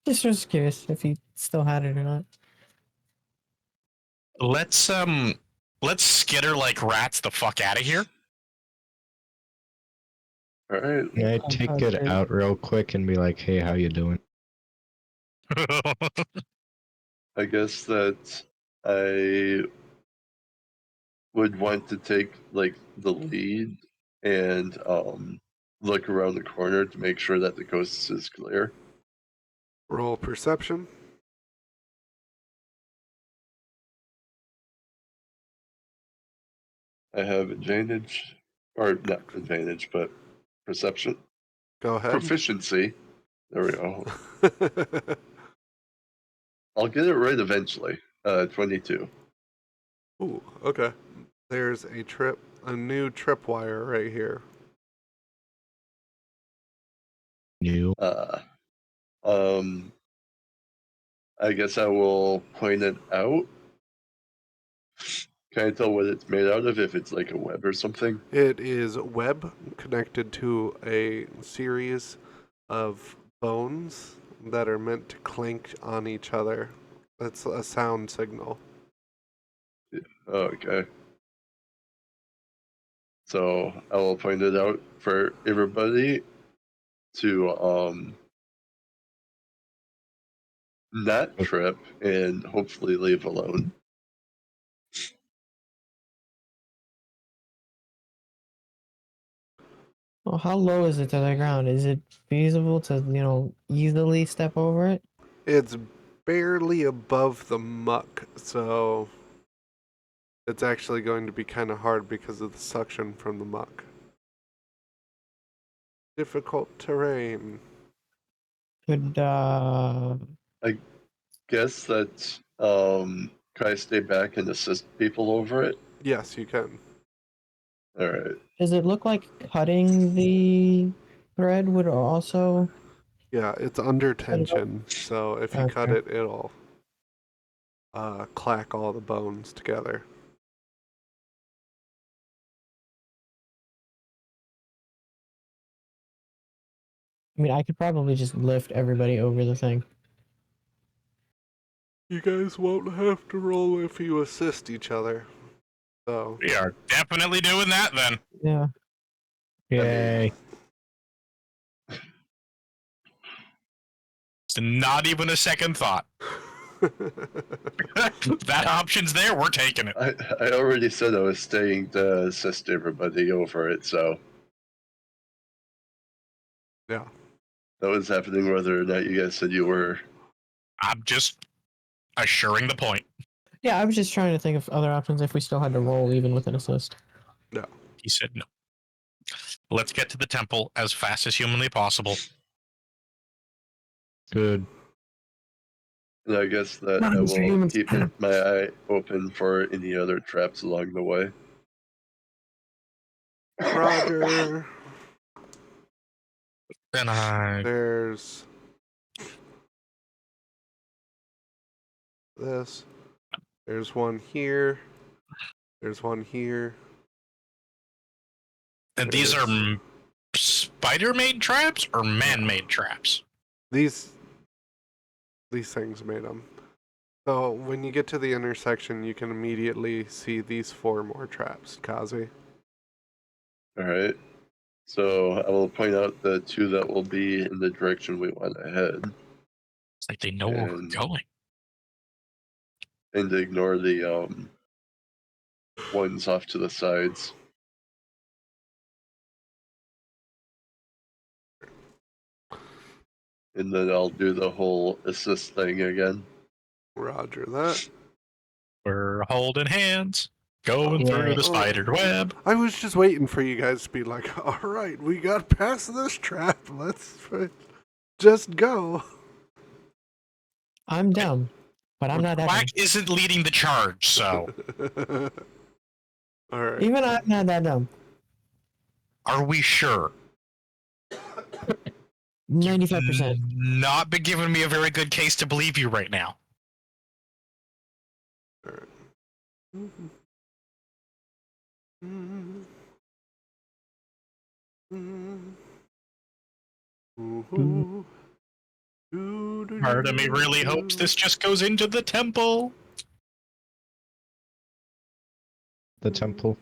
just was curious if you still had it or not. Let's skitter like rats the fuck out of here. All right. Can I take it out real quick and be like, hey, how you doing? I guess that I would want to take like the lead and look around the corner to make sure that the coast is clear. Roll perception. I have advantage, or not advantage, but perception. Go ahead. Proficiency. There we go. I'll get it right eventually. 22. Ooh, okay. There's a new tripwire right here. You. I guess I will point it out. Can I tell what it's made out of? If it's like a web or something? It is web connected to a series of bones that are meant to clink on each other. That's a sound signal. Okay. So I will point it out for everybody to not trip and hopefully leave alone. Well, how low is it to the ground? Is it feasible to, easily step over it? It's barely above the muck, so it's actually going to be kind of hard because of the suction from the muck. Difficult terrain. Could, I guess that can I stay back and assist people over it? Yes, you can. All right. does it look like cutting the thread would also... Yeah, it's under Cut it up? tension, so if you cut Okay. it, it'll clack all the bones together. I mean, I could probably just lift everybody over the thing. You guys won't have to roll if you assist each other. So We are definitely doing that then. Yeah. Yay. It's not even a second thought. That option's there. We're taking it. I already said I was staying to assist everybody over it, so yeah. that was happening whether or not you guys said you were. I'm just assuring the point. Yeah, I was just trying to think of other options if we still had to roll even with an assist. No. He said no. Let's get to the temple as fast as humanly possible. Good. And I guess that Come on, I Mr. will Humans. keep my eye open for any other traps along the way. Roger. And There's this. There's one here. There's one here. and these are spider-made traps or man-made traps? These things made them. So when you get to the intersection, you can immediately see these 4 more traps, Kazi. All right. So I will point out the 2 that will be in the direction we want to head. It's like they know where we're going. And ignore the ones off to the sides. And then I'll do the whole assist thing again. Roger that. We're holding hands, going through the spider web. I was just waiting for you guys to be like, all right, we got past this trap. Let's just go. I'm dumb, but I'm not that Quack dumb. isn't leading the charge, so All right. Even I'm not that dumb. are we sure? 95%. Not been giving me a very good case to believe you right now. Part of me really hopes this just goes into the temple. The temple.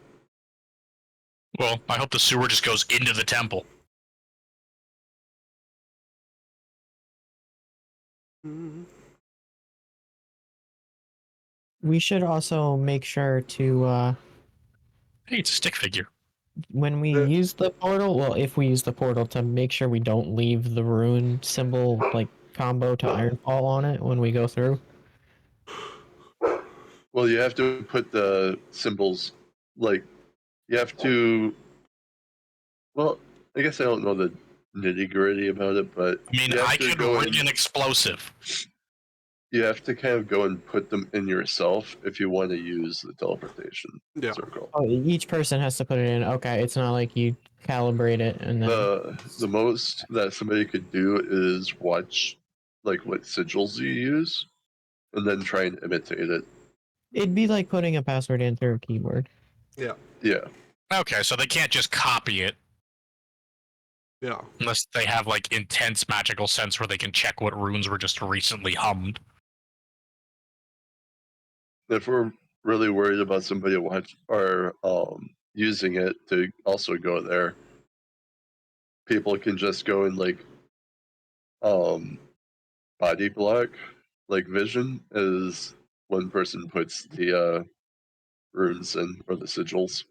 Well, I hope the sewer just goes into the temple. We should also make sure to, Hey, it's a stick figure. when we use the portal, well, if we use the portal, to make sure we don't leave the rune symbol, like, combo to Ironfall on it when we go through. Well, you have to put the symbols, like, you have to. Well, I guess I don't know the nitty gritty about it, but I mean, I could rig an explosive. You have to kind of go and put them in yourself if you want to use the teleportation circle. Oh, each person has to put it in. Okay, it's not like you calibrate it and then. The most that somebody could do is watch, like, what sigils you use, and then try and imitate it. It'd be like putting a password in through a keyboard. Yeah. Yeah. Okay, so they can't just copy it Yeah. unless they have like intense magical sense where they can check what runes were just recently hummed. If we're really worried about somebody watch or using it to also go there, people can just go and like body block, like vision, as one person puts the runes in or the sigils.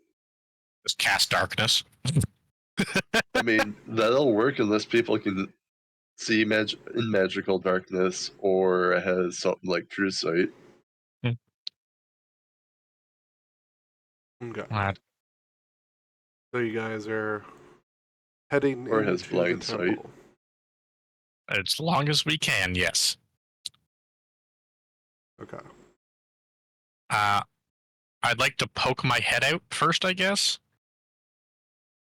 Just cast darkness. I mean, that'll work unless people can see in magical darkness or has something like true sight. Okay. Right. So you guys are heading Or has into the blind sight. temple. As long as we can, yes. Okay. I'd like to poke my head out first, I guess.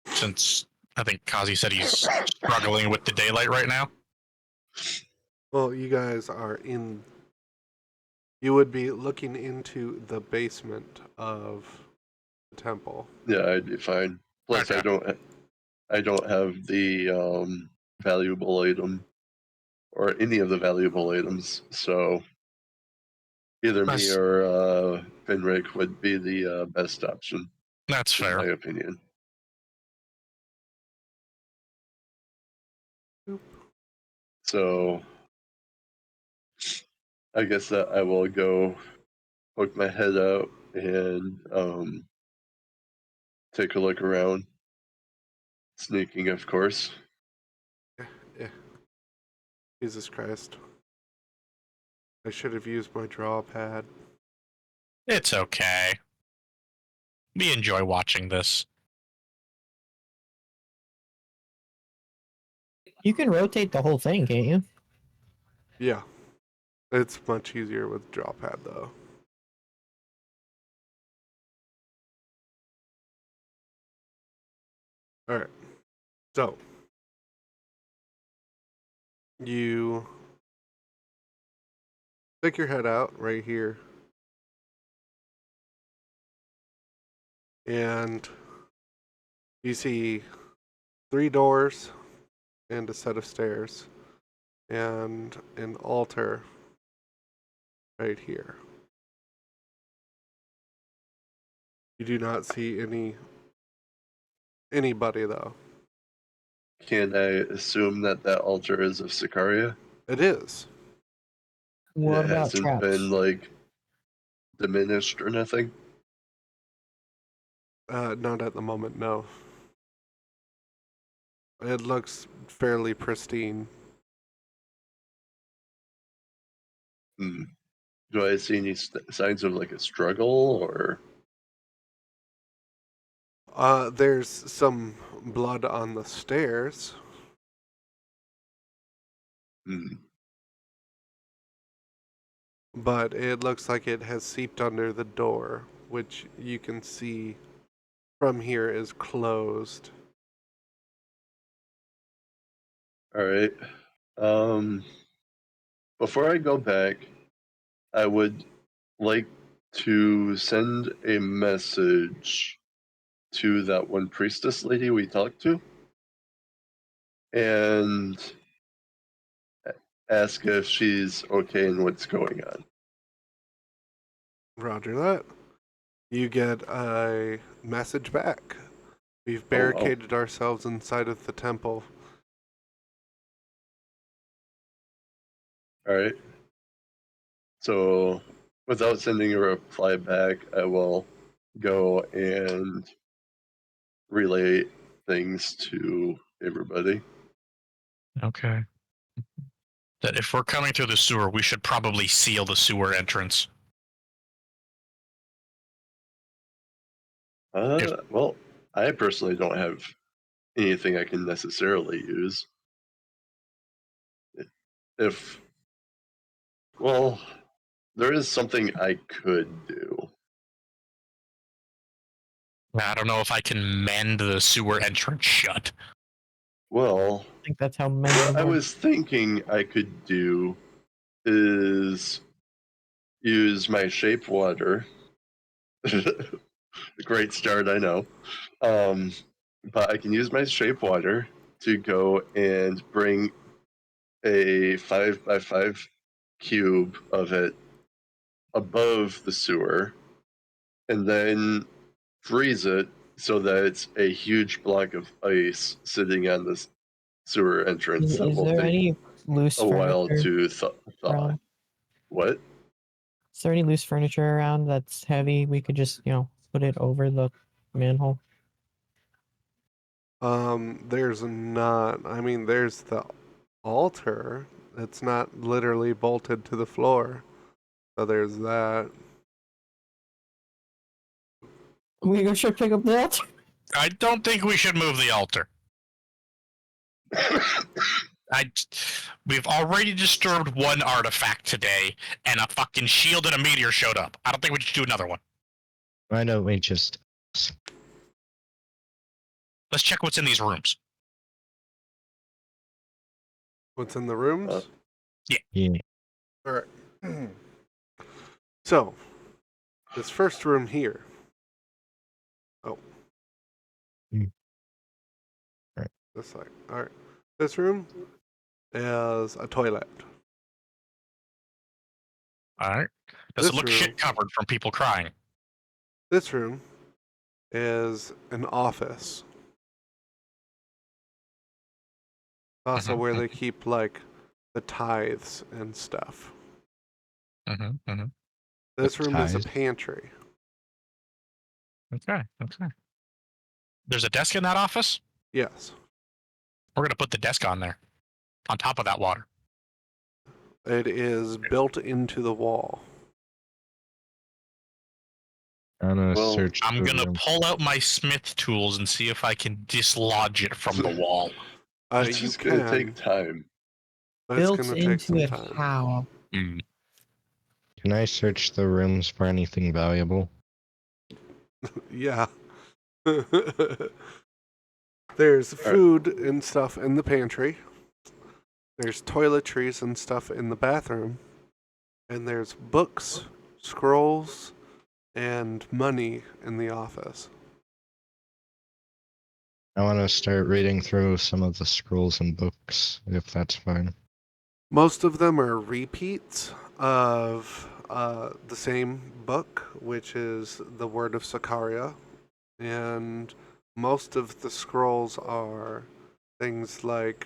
Since I think Kazi said he's struggling with the daylight right now. Well, you guys are in. You would be looking into the basement of the temple. Yeah, I'd be fine. Plus, Okay. I don't have the valuable item or any of the valuable items, so either me That's- or Finrick would be the best option, That's in fair. my opinion. So I guess that I will go poke my head out and take a look around. Sneaking, of course. Yeah. Jesus Christ. I should have used my draw pad. It's okay. We enjoy watching this. You can rotate the whole thing, can't you? Yeah. It's much easier with draw pad though. Alright. So you stick your head out right here. And you see 3 doors and a set of stairs and an altar right here. You do not see anybody though. Can I assume that that altar is of Sicaria? It is. What It about hasn't traps? been like diminished or nothing. Not at the moment, no. It looks fairly pristine. Hmm. Do I see any signs of like a struggle or? There's some blood on the stairs. Hmm. But it looks like it has seeped under the door, which you can see from here is closed. All right. Before I go back, I would like to send a message to that one priestess lady we talked to and ask if she's okay and what's going on. Roger that. You get a message back. We've Oh, wow. barricaded ourselves inside of the temple. All right. So, without sending a reply back, I will go and relay things to everybody. Okay. That if we're coming through the sewer, we should probably seal the sewer entrance. Well, I personally don't have anything I can necessarily use. If, well, there is something I could do. I don't know if I can mend the sewer entrance shut. Well, I think that's how mending what I works. was thinking I could do is use my shape water. Great start, I know. But I can use my shape water to go and bring a 5x5 cube of it above the sewer, and then freeze it so that it's a huge block of ice sitting on the sewer entrance that Is will there take any loose a while furniture to thaw. around? What? Is there any loose furniture around that's heavy? We could just, put it over the manhole. There's not. I mean, there's the altar. It's not literally bolted to the floor. So there's that. We go should pick up the altar. I don't think we should move the altar. We've already disturbed one artifact today, and a fucking shield and a meteor showed up. I don't think we should do another one. Why don't we just... Let's check what's in these rooms. What's in the rooms? Yeah. All right. So, this first room here. Oh. Right. This side. All right. This room is a toilet. All right. Does This it look room- shit covered from people crying? This room is an office. Also where they keep, like, the tithes and stuff. This The room is a tithes? pantry. Okay. There's a desk in that office? Yes. We're going to put the desk on there, on top of that water. It is built into the wall. I'm gonna Well, search. I'm the going to room. pull out my smith tools and see if I can dislodge it from the wall. It's You just going to can, take time. but it's Built going to take some into it time. how? Mm. Can I search the rooms for anything valuable? Yeah. There's food and stuff in the pantry. There's toiletries and stuff in the bathroom. And there's books, scrolls, and money in the office. I want to start reading through some of the scrolls and books, if that's fine. Most of them are repeats of the same book, which is the Word of Sakaria. And most of the scrolls are things like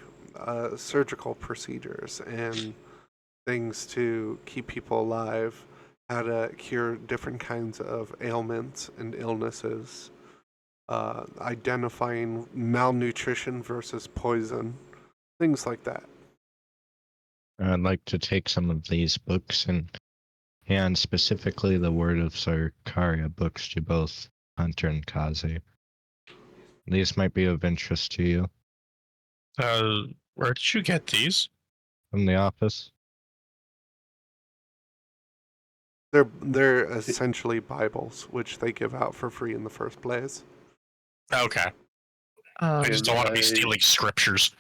surgical procedures and things to keep people alive, how to cure different kinds of ailments and illnesses, identifying malnutrition versus poison, things like that. I'd like to take some of these books and specifically the Word of Sarkaria books to both Hunter and Kazi. These might be of interest to you. Where did you get these? From the office. They're essentially Bibles, which they give out for free in the first place. Okay. I just don't want to be stealing scriptures.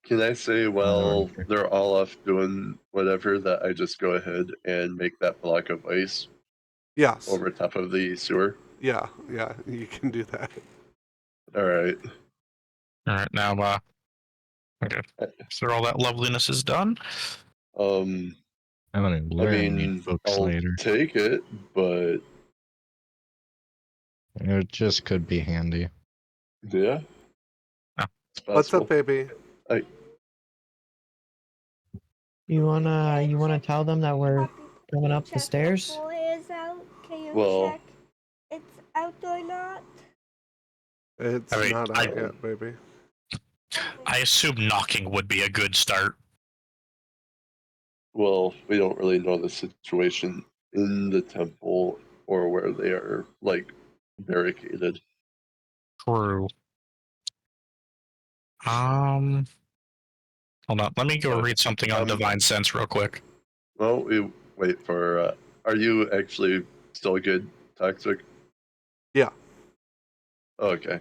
Can I say, well, they're all off doing whatever, that I just go ahead and make that block of ice Yes. over top of the sewer? Yeah, you can do that. All right. All right, now, okay. So all that loveliness is done. Um, I'm gonna learn these books I'll later. take it, but It just could be handy. yeah. Oh. It's What's possible. up, baby? You wanna tell them that we're coming up the stairs? Can you Well- check it's out or not? It's I mean, not out yet, baby. I assume knocking would be a good start. Well, we don't really know the situation in the temple or where they are, like, barricaded. True. Hold on. Let me go read something on Divine Sense real quick. Well, we wait for. Are you actually still good, Toxic? Yeah. Okay.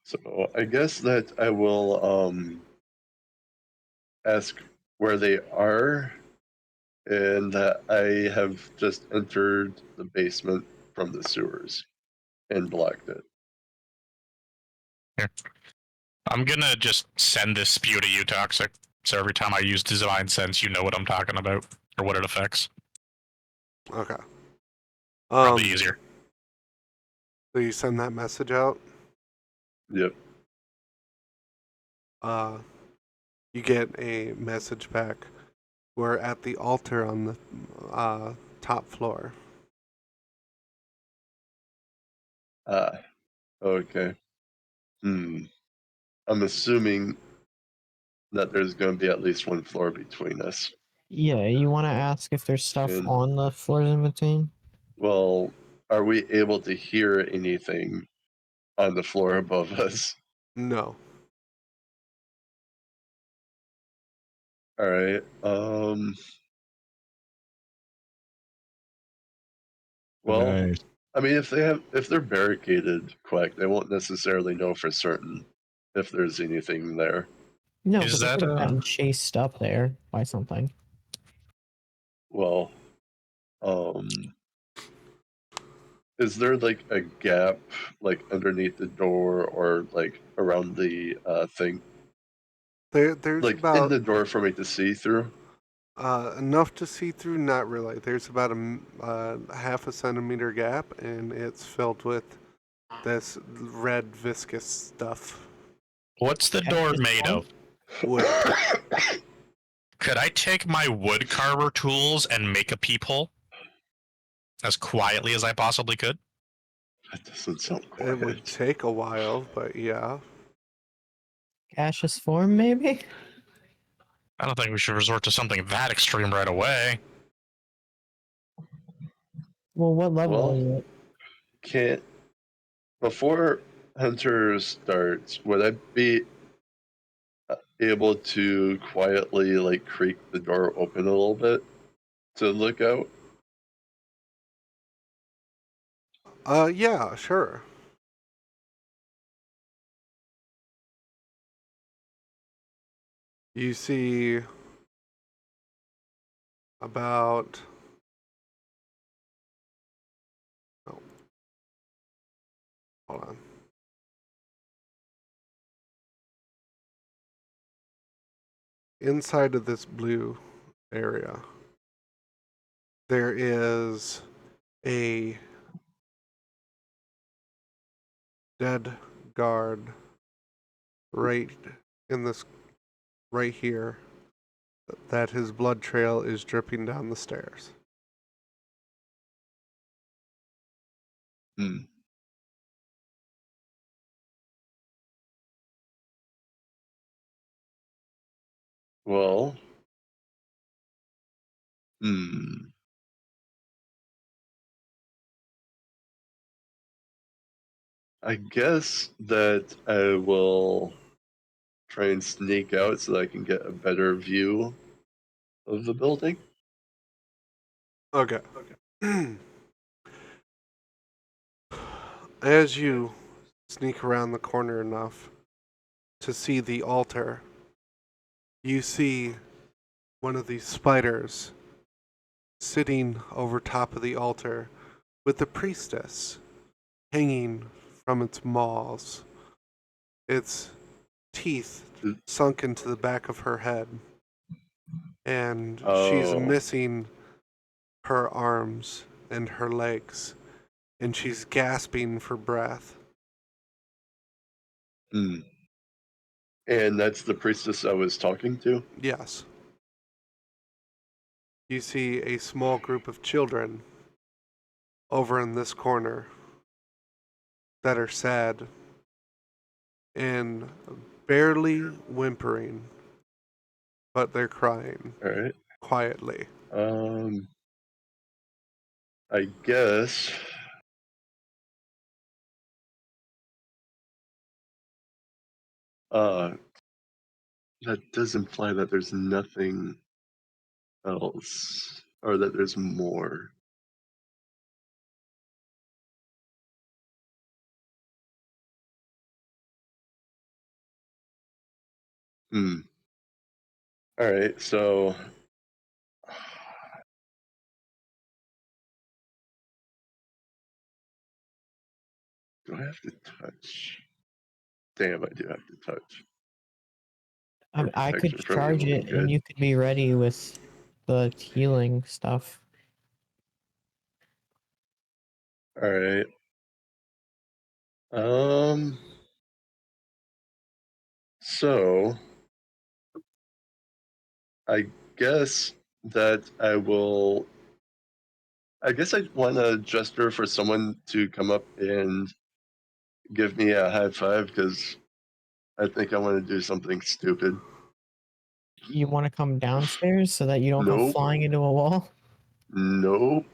So I guess that I will ask where they are and that I have just entered the basement from the sewers and blocked it. Here. I'm gonna just send this spew to you, Toxic. So every time I use Divine Sense, you know what I'm talking about or what it affects. Okay. Probably easier. So you send that message out. Yep. You get a message back. We're at the altar on the top floor. Okay. I'm assuming that there's going to be at least one floor between us. Yeah, you want to ask if there's stuff And- on the floors in between? Well, are we able to hear anything on the floor above us? No. All right. Well, Nice. I mean, if they're barricaded, Quack, they won't necessarily know for certain if there's anything there. No, Is because they that, could have gotten chased up there by something. Well, is there like a gap like underneath the door or like around the thing? There's Like in about the door for me to see through? enough to see through. Not really. There's about a half a centimeter gap, and it's filled with this red viscous stuff. what's the door made of? Wood. Could I take my wood carver tools and make a peephole? As quietly as I possibly could? That doesn't sound quiet. It would take a while, but yeah. Gaseous form, maybe? I don't think we should resort to something that extreme right away. Well, what level is it? Can't before Hunter starts, would I be able to quietly like creak the door open a little bit to look out? Yeah, sure. You see about oh, hold on. Inside of this blue area, there is a dead guard right in this right here that his blood trail is dripping down the stairs. Hmm. Well, I guess that I will try and sneak out so that I can get a better view of the building. Okay. As you sneak around the corner enough to see the altar, you see one of these spiders sitting over top of the altar with the priestess hanging from its maws, its teeth sunk into the back of her head, and she's Oh. missing her arms and her legs, and she's gasping for breath. And that's the priestess I was talking to? Yes. You see a small group of children over in this corner that are sad and barely whimpering, but they're crying All right. quietly. I guess that does imply that there's nothing else, or that there's more. All right, so Do I have to touch? Damn, I do have to touch. I could protection from charge evil it, and and good. you could be ready with the healing stuff. All right. So I guess that I will. I guess I want to gesture for someone to come up and give me a high five because I think I want to do something stupid. You want to come downstairs so that you don't go Nope. flying into a wall? Nope.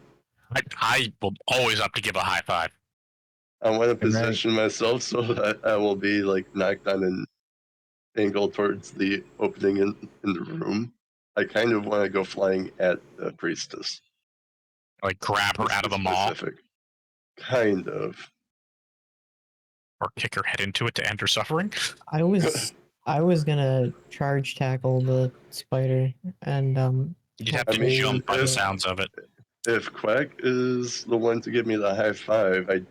I will always up to give a high five. I want to Good night. position myself so that I will be like knocked on an angle towards the opening in the room. I kind of want to go flying at the priestess. Like grab her Let's out be of the maw specific. Kind of. or kick her head into it to end her suffering. I was gonna charge tackle the spider and You'd have I to mean, jump by the sounds of it. If Quack is the one to give me the high five, I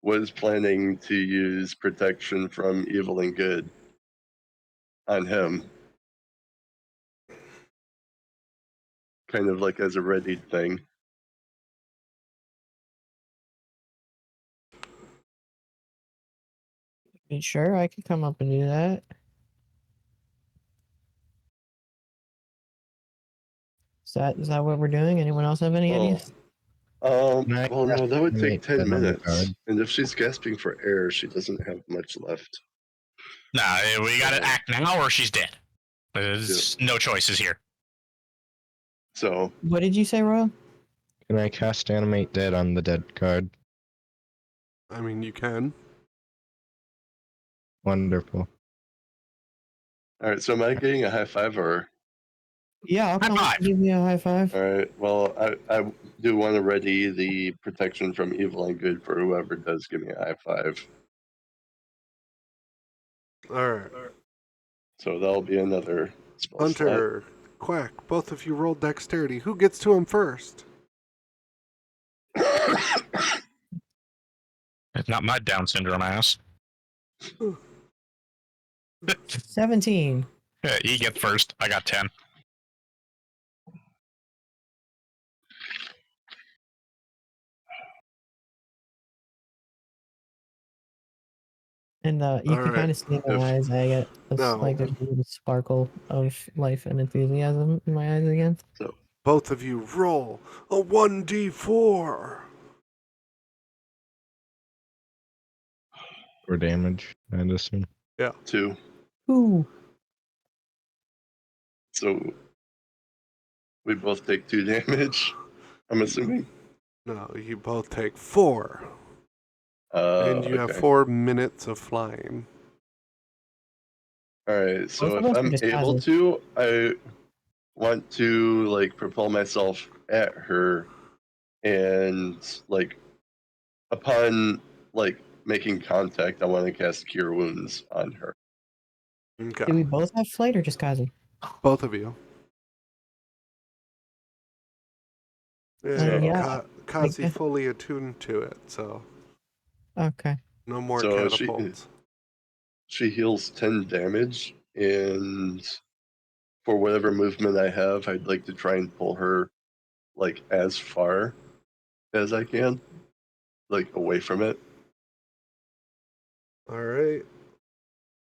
was planning to use protection from evil and good on him. Kind of like as a readied thing. sure I could come up and do that. Is that what we're doing? Anyone else have any ideas? Well, Night. no, that would take 10 Another minutes. guard. And if she's gasping for air, she doesn't have much left. Nah, we got to act now or she's dead. There's no choices here. So, What did you say, Royal? Can I cast Animate Dead on the dead card? I mean, you can. Wonderful. all right, so am I getting a high five or? Yeah, I'll High come up five. and give you a high five. All right, well, I do want to ready the protection from evil and good for whoever does give me a high five. All right. So that'll be another spell Hunter, Quack, both of you roll dexterity. Who gets to him first? slot. It's not my Down syndrome ass. 17. Yeah, he gets first. I got 10. And you All can right. kind of see in my If- eyes, I get like No. there's a little sparkle of life and enthusiasm in my eyes again. Both of you roll a 1d4. For damage, I'd assume. 2. Ooh. So we both take 2 damage, I'm assuming. No, you both take 4. And you have Okay. 4 minutes of flying. All right. So Both of if us are I'm just able casual. to, I want to like propel myself at her, and like upon like making contact, I want to cast Cure Wounds on her. Okay. Do we both have flight or just Kazi? Both of you. And yeah, Kazi guess- fully attuned to it, so Okay. no more So catapults. she heals 10 damage, and for whatever movement I have, I'd like to try and pull her like as far as I can, like away from it. All right.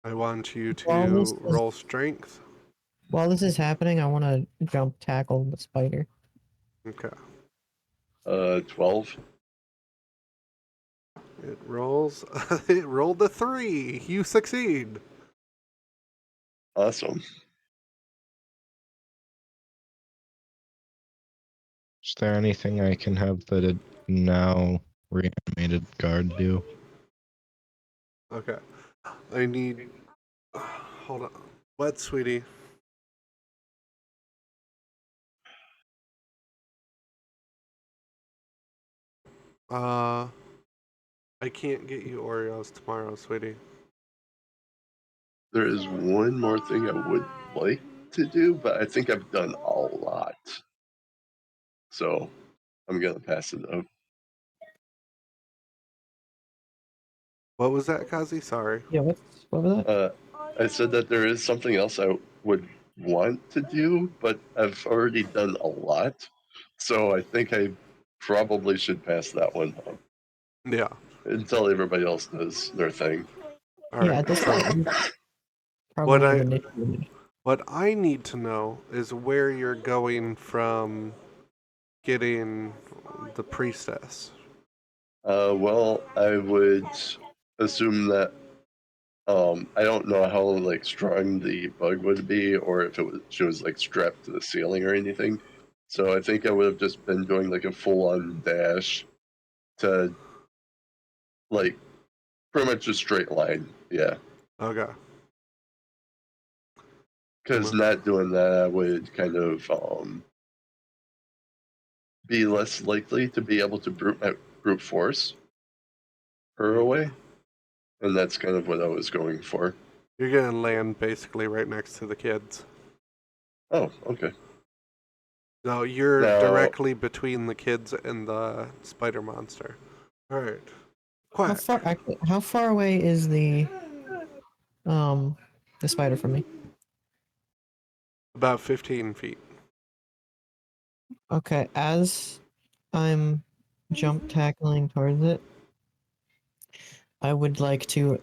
I want you While this to is- roll strength. While this is happening, I want to jump tackle the spider. Okay. 12. It rolls. It rolled a 3. You succeed. Awesome. Is there anything I can have the now reanimated guard do? Okay. I need. Hold on. What, sweetie? I can't get you Oreos tomorrow, sweetie. There is one more thing I would like to do, but I think I've done a lot. So I'm going to pass it up. What was that, Kazi? Sorry. Yeah, what was that? I said that there is something else I would want to do, but I've already done a lot, so I think I probably should pass that one on Yeah. until everybody else does their thing. All Yeah, right. at this So point, you what probably have I initiated. what I need to know is where you're going from getting the priestess. Well, I would assume that I don't know how like strong the bug would be, or if she was like strapped to the ceiling or anything. So I think I would have just been doing like a full-on dash to like pretty much a straight line. Yeah, Okay. because not doing that, I would kind of be less likely to be able to brute force her away, and that's kind of what I was going for. You're gonna land basically right next to the kids. Oh, okay. So you're Now, directly between the kids and the spider monster. All right. Quack. How far away is the spider from me? About 15 feet. Okay, as I'm jump tackling towards it, I would like to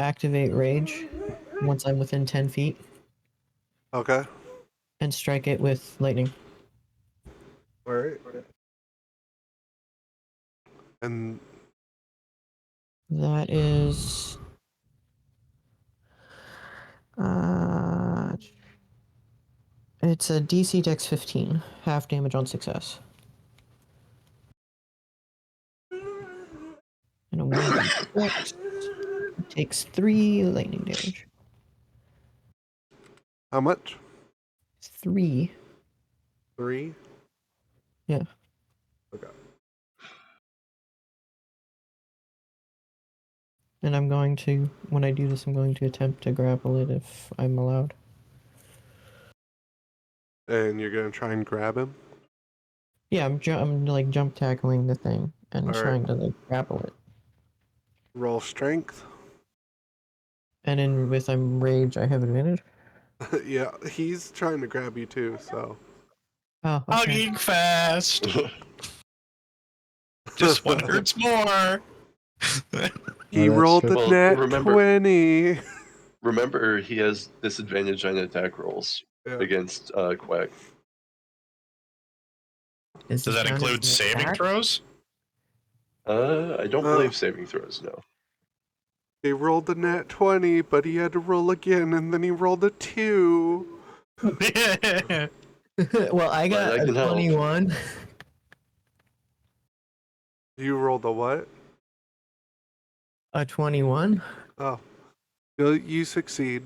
activate rage once I'm within 10 feet Okay. and strike it with lightning. All right. And That is it's a DC Dex 15, half damage on success. And a 1d6 takes 3 lightning damage. how much? 3. 3? Yeah. Okay. And I'm going to, when I do this, I'm going to attempt to grapple it if I'm allowed. And you're gonna try and grab him? Yeah, I'm like jump tackling the thing and All right. trying to like grapple it. Roll strength. And in with I'm rage, I have advantage. Yeah, he's trying to grab you too, so. Oh, okay. Hugging fast. Just one hurts more. He Oh, that's rolled the Well, nat remember- 20. remember, he has disadvantage on attack rolls Yeah. against Quack. Is Does this that count as include an saving attack? throws? I don't believe saving throws, no. He rolled the nat 20, but he had to roll again, and then he rolled a 2. Well, I got I a can help. 21. You rolled a what? A 21? Oh. You succeed.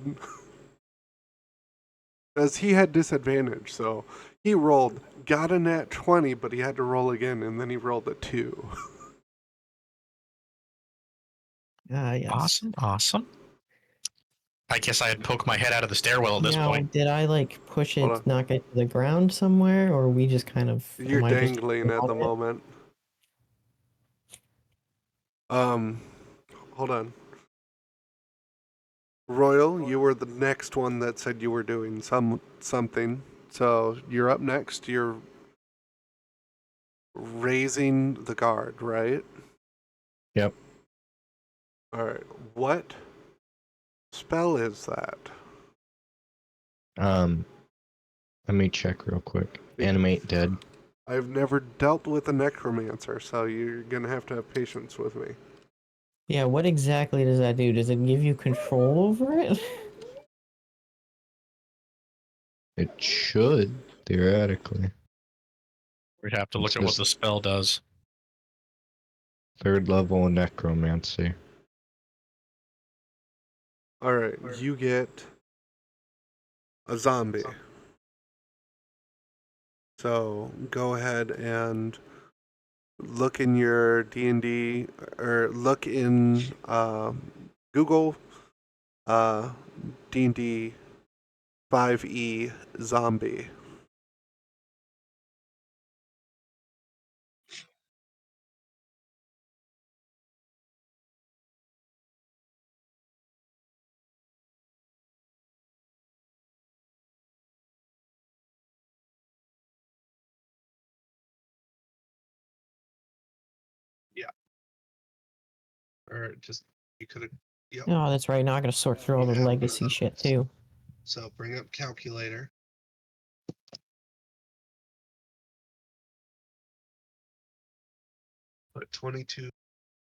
Because he had disadvantage, so he rolled, got a nat 20, but he had to roll again, and then he rolled a 2. Yes. Awesome. I guess I'd poke my head out of the stairwell at this Now, point. did I like push Hold it, on. knock it to the ground somewhere, or we just kind of? You're am I just dangling at the it? moment. Hold on. Royal, you were the next one that said you were doing something. So you're up next. You're raising the guard, right? Yep. All right. What spell is that? Let me check real quick. Animate dead. I've never dealt with a necromancer, so you're gonna have to have patience with me. Yeah, what exactly does that do? Does it give you control over it? It should, theoretically. We'd have to look It's at what just- the spell does. 3rd level necromancy. All right. You get a zombie. So go ahead and look in your D&D or look in Google D&D 5e zombie. or just you could have. Yep. Oh, that's right. Now I gotta sort through all the Yeah, legacy shit too. So bring up calculator. Put 22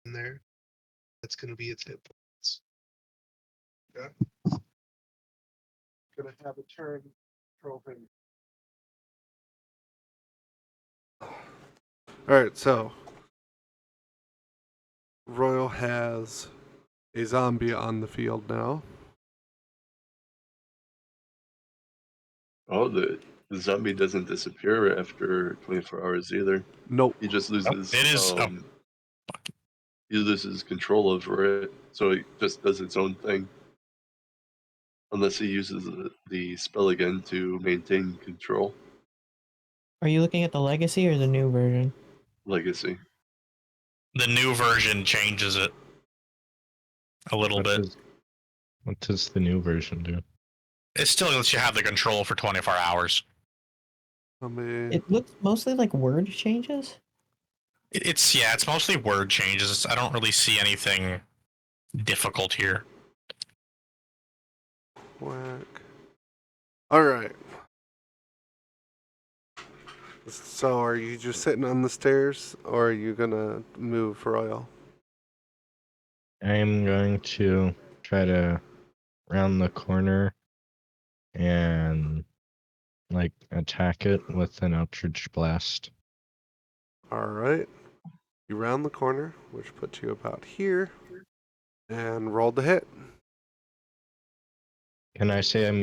in there. That's going to be its hit points. Okay. Gonna have a turn. Control him. All right, so Royal has a zombie on the field now. Oh, the zombie doesn't disappear after 24 hours either. Nope. He just loses. It is. He loses control over it, so it just does its own thing. Unless he uses the spell again to maintain control. Are you looking at the legacy or the new version? Legacy. The new version changes it a little bit. What does the new version do? It still lets you have the control for 24 hours. It looks mostly like word changes. It's mostly word changes. I don't really see anything difficult here. Whack. All right. So, are you just sitting on the stairs, or are you gonna move, Royal? I am going to try to round the corner and like attack it with an Eldritch Blast. All right. You round the corner, which puts you about here, and roll the hit. Can I say I'm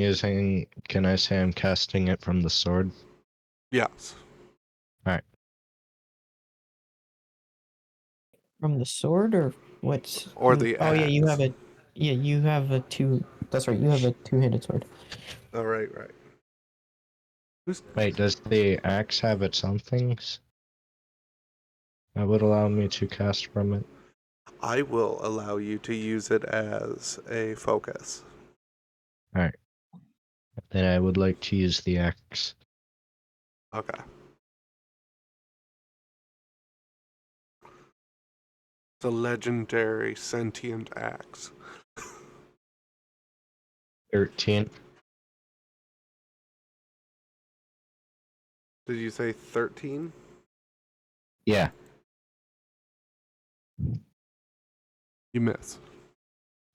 casting it from the sword? Yes. From the sword or what's? Or the Oh yeah, you axe. have a. Yeah, you have a two. That's right. You have a two-handed sword. All right, right. Wait, does the axe have its own things that would allow me to cast from it? I will allow you to use it as a focus. Alright. Then I would like to use the axe. Okay. It's a legendary sentient axe. 13. Did you say 13? Yeah. You miss.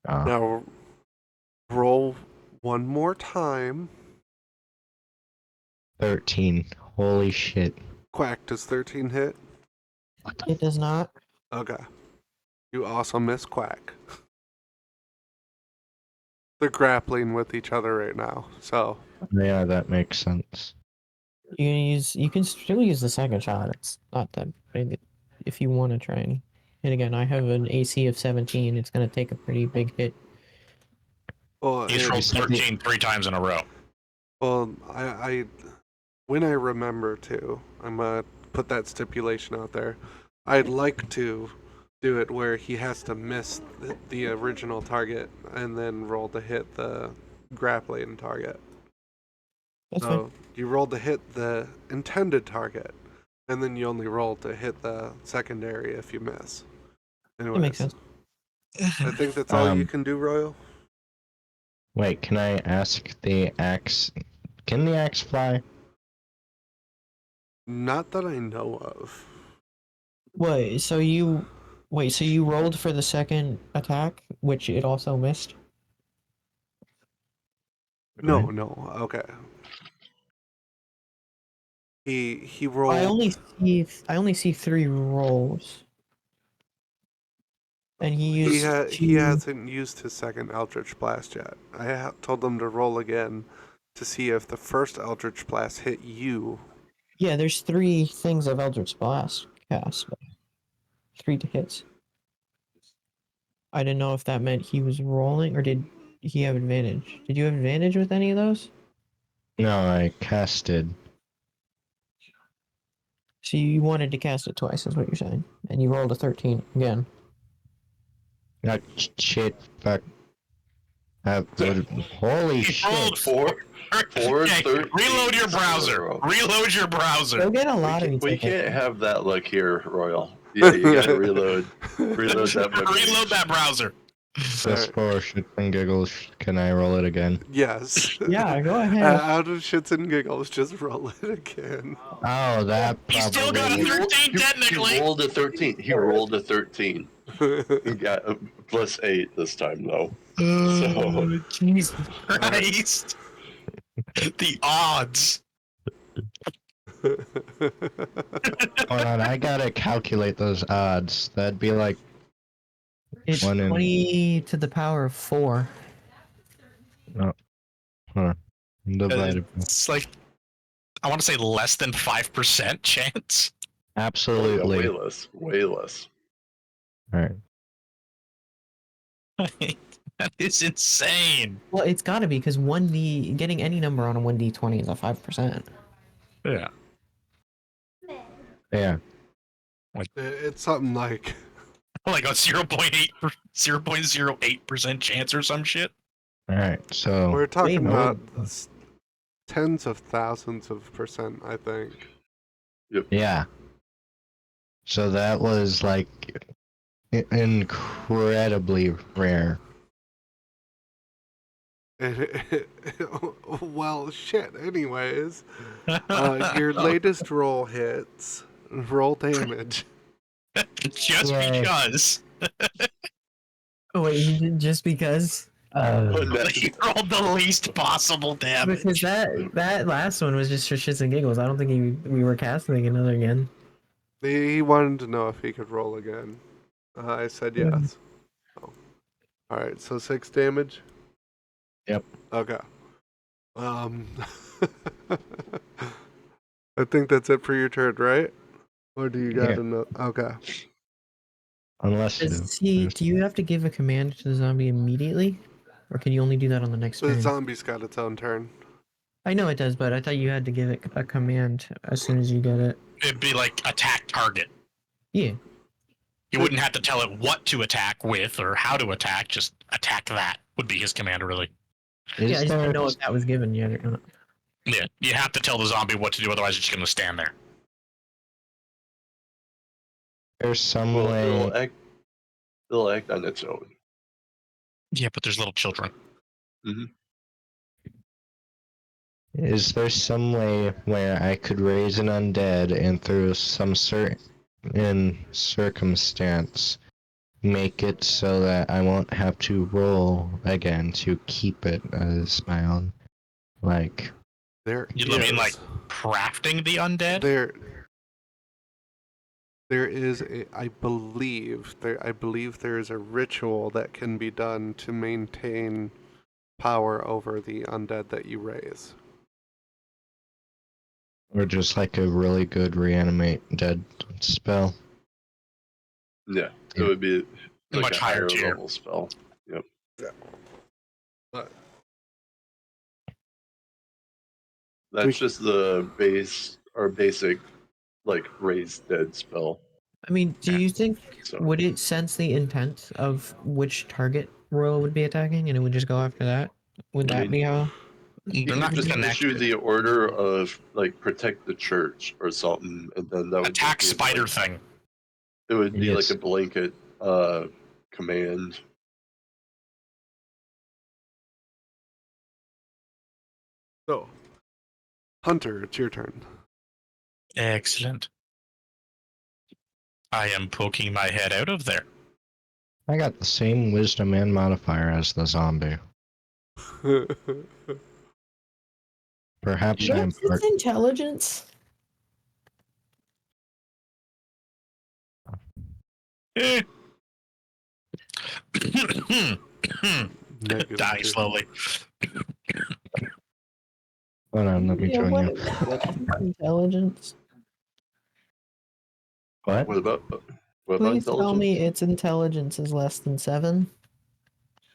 Ah. Now roll one more time. 13. Holy shit. Quack, does 13 hit? It does not. Okay. You also miss Quack. They're grappling with each other right now, so. Yeah, that makes sense. You can still use the second shot. It's not that big if you want to try and hit again. I have an AC of 17. It's gonna take a pretty big hit. Well, He's rolled 13 3 times in a row. Well, I when I remember to, I'm gonna put that stipulation out there. I'd like to do it where he has to miss the original target and then roll to hit the grappling target. That's So fine. you roll to hit the intended target, and then you only roll to hit the secondary if you miss. Anyways, That makes sense. I think that's all you can do, Royal. Wait, can I ask the axe? Can the axe fly? Not that I know of. So you rolled for the second attack, which it also missed. No, no. Okay. He rolled. I only see 3 rolls, and he used He hasn't used his second Eldritch Blast yet. I told him to roll again to see if the first Eldritch Blast hit you. Yeah, there's 3 things of Eldritch Blast cast. 3 hits. I didn't know if that meant he was rolling, or did he have advantage? Did you have advantage with any of those? No, I casted. So you wanted to cast it twice, is what you're saying, and you rolled a 13 again. No, shit, fuck. Holy He shit. rolled 4, Okay, 13. reload your browser. Reload your browser. Go get a lottery We ticket. can't have that luck here, Royal. Yeah, you gotta reload. Reload that memory. Reload that browser. Just Alright. for shits and giggles, can I roll it again? Yes. Yeah, go ahead. Out of shits and giggles, just roll it again. Oh, that He still got a probably. 13 technically. He rolled a 13. He rolled a 13. He got a +8 this time, though. Oh, Jesus Christ. The odds. Hold on, I gotta calculate those odds. That'd be like It's one in. 20 to the power of 4. Hold on. Divided. It's like, I want to say less than 5% chance. Absolutely. Way less. Way less. Alright. That is insane. Well, it's got to be because 1D, getting any number on a 1D20 is a 5%. Yeah. Yeah. It's something like Like a 0.08% chance or some shit. Alright, so. we're talking Way about more. tens of thousands of percent, I think. Yeah. So that was like incredibly rare. Well, shit. Anyways, your latest roll hits. Roll damage. Just Yay. because. Oh, wait, you did just because? He rolled the least possible damage. Because that last one was just for shits and giggles. I don't think we were casting another again. He wanted to know if he could roll again. I said yes. Oh. All right, so 6 damage. Yep. Okay. I think that's it for your turn, right? Or do you got Yeah. another? Okay. Unless Do you have to give a command to the zombie immediately? Or can you only do that on the next The turn? zombie's got its own turn. I know it does, but I thought you had to give it a command as soon as you get it. It'd be like attack target. Yeah. You wouldn't have to tell it what to attack with or how to attack, just attack that would be his command, really. Yeah, I just there, didn't know if that was given yet or not. Yeah, you have to tell the zombie what to do, otherwise it's just going to stand there. there's some Well, way. it'll act on its own. Yeah, but there's little children. Is there some way where I could raise an undead and through some certain circumstance make it so that I won't have to roll again to keep it as my own? Like, There You mean is- like crafting the undead? There is I believe there is a ritual that can be done to maintain power over the undead that you raise. or just like a really good reanimate dead spell. Yeah, it Yeah. would be like Much a higher higher tier. level spell. Yep. But That's just the basic, like raised dead spell. I mean, do you think So would it sense the intent of which target Royal would be attacking, and it would just go after that? Would I that mean, be how? you They're could not just issue connected. the order of like protect the church or something, and then that would Attack just be spider like, thing. It would be Yes. like a blanket command. so, Hunter, it's your turn. Excellent. I am poking my head out of there. I got the same wisdom and modifier as the zombie. Perhaps I'm What's part. its intelligence? Eh. Negative Die 2. slowly. Hold on, let me join you. What's its intelligence? What? What about Please tell intelligence? me its intelligence is less than 7.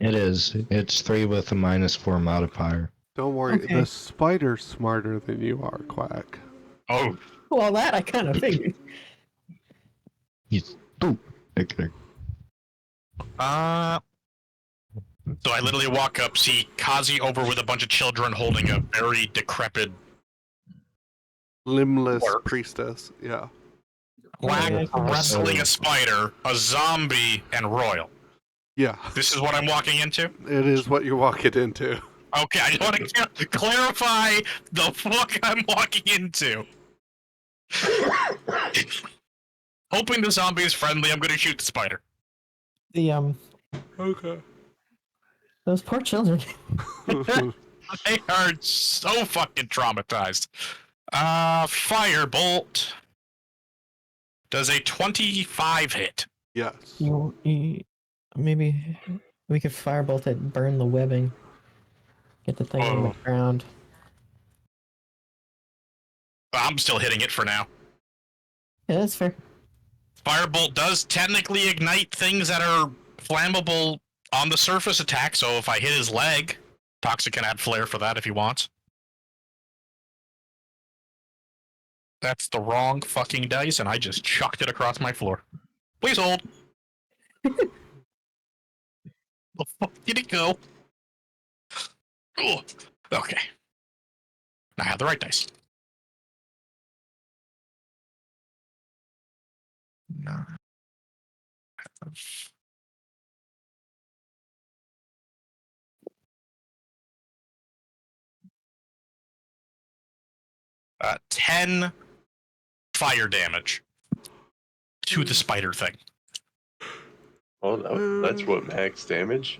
It is. It's 3 with a -4 modifier. Don't worry, Okay. the spider's smarter than you are, Quack. Oh, Well, that I kind of figured. He's boop. Okay. So I literally walk up, see Kazi over with a bunch of children holding a very decrepit. Limbless Work. priestess, yeah. Quack Yeah, I can wrestling run. a spider, a zombie, and Royal. Yeah, This is what I'm walking into? it is what you're walking into. Okay, I just want to clarify the fuck I'm walking into. Hoping the zombie is friendly, I'm gonna shoot the spider. The Okay. those poor children. They are so fucking traumatized. Firebolt does a 25 hit. Yes. Maybe we could firebolt it, burn the webbing, get the thing on the Oh. ground. I'm still hitting it for now. Yeah, that's fair. Firebolt does technically ignite things that are flammable on the surface attack, so if I hit his leg, Toxic can add flare for that if he wants. That's the wrong fucking dice, and I just chucked it across my floor. Please hold. The fuck did it go? Oh, okay. I have the right dice. No. 10 fire damage to the spider thing. Oh, that's what max damage?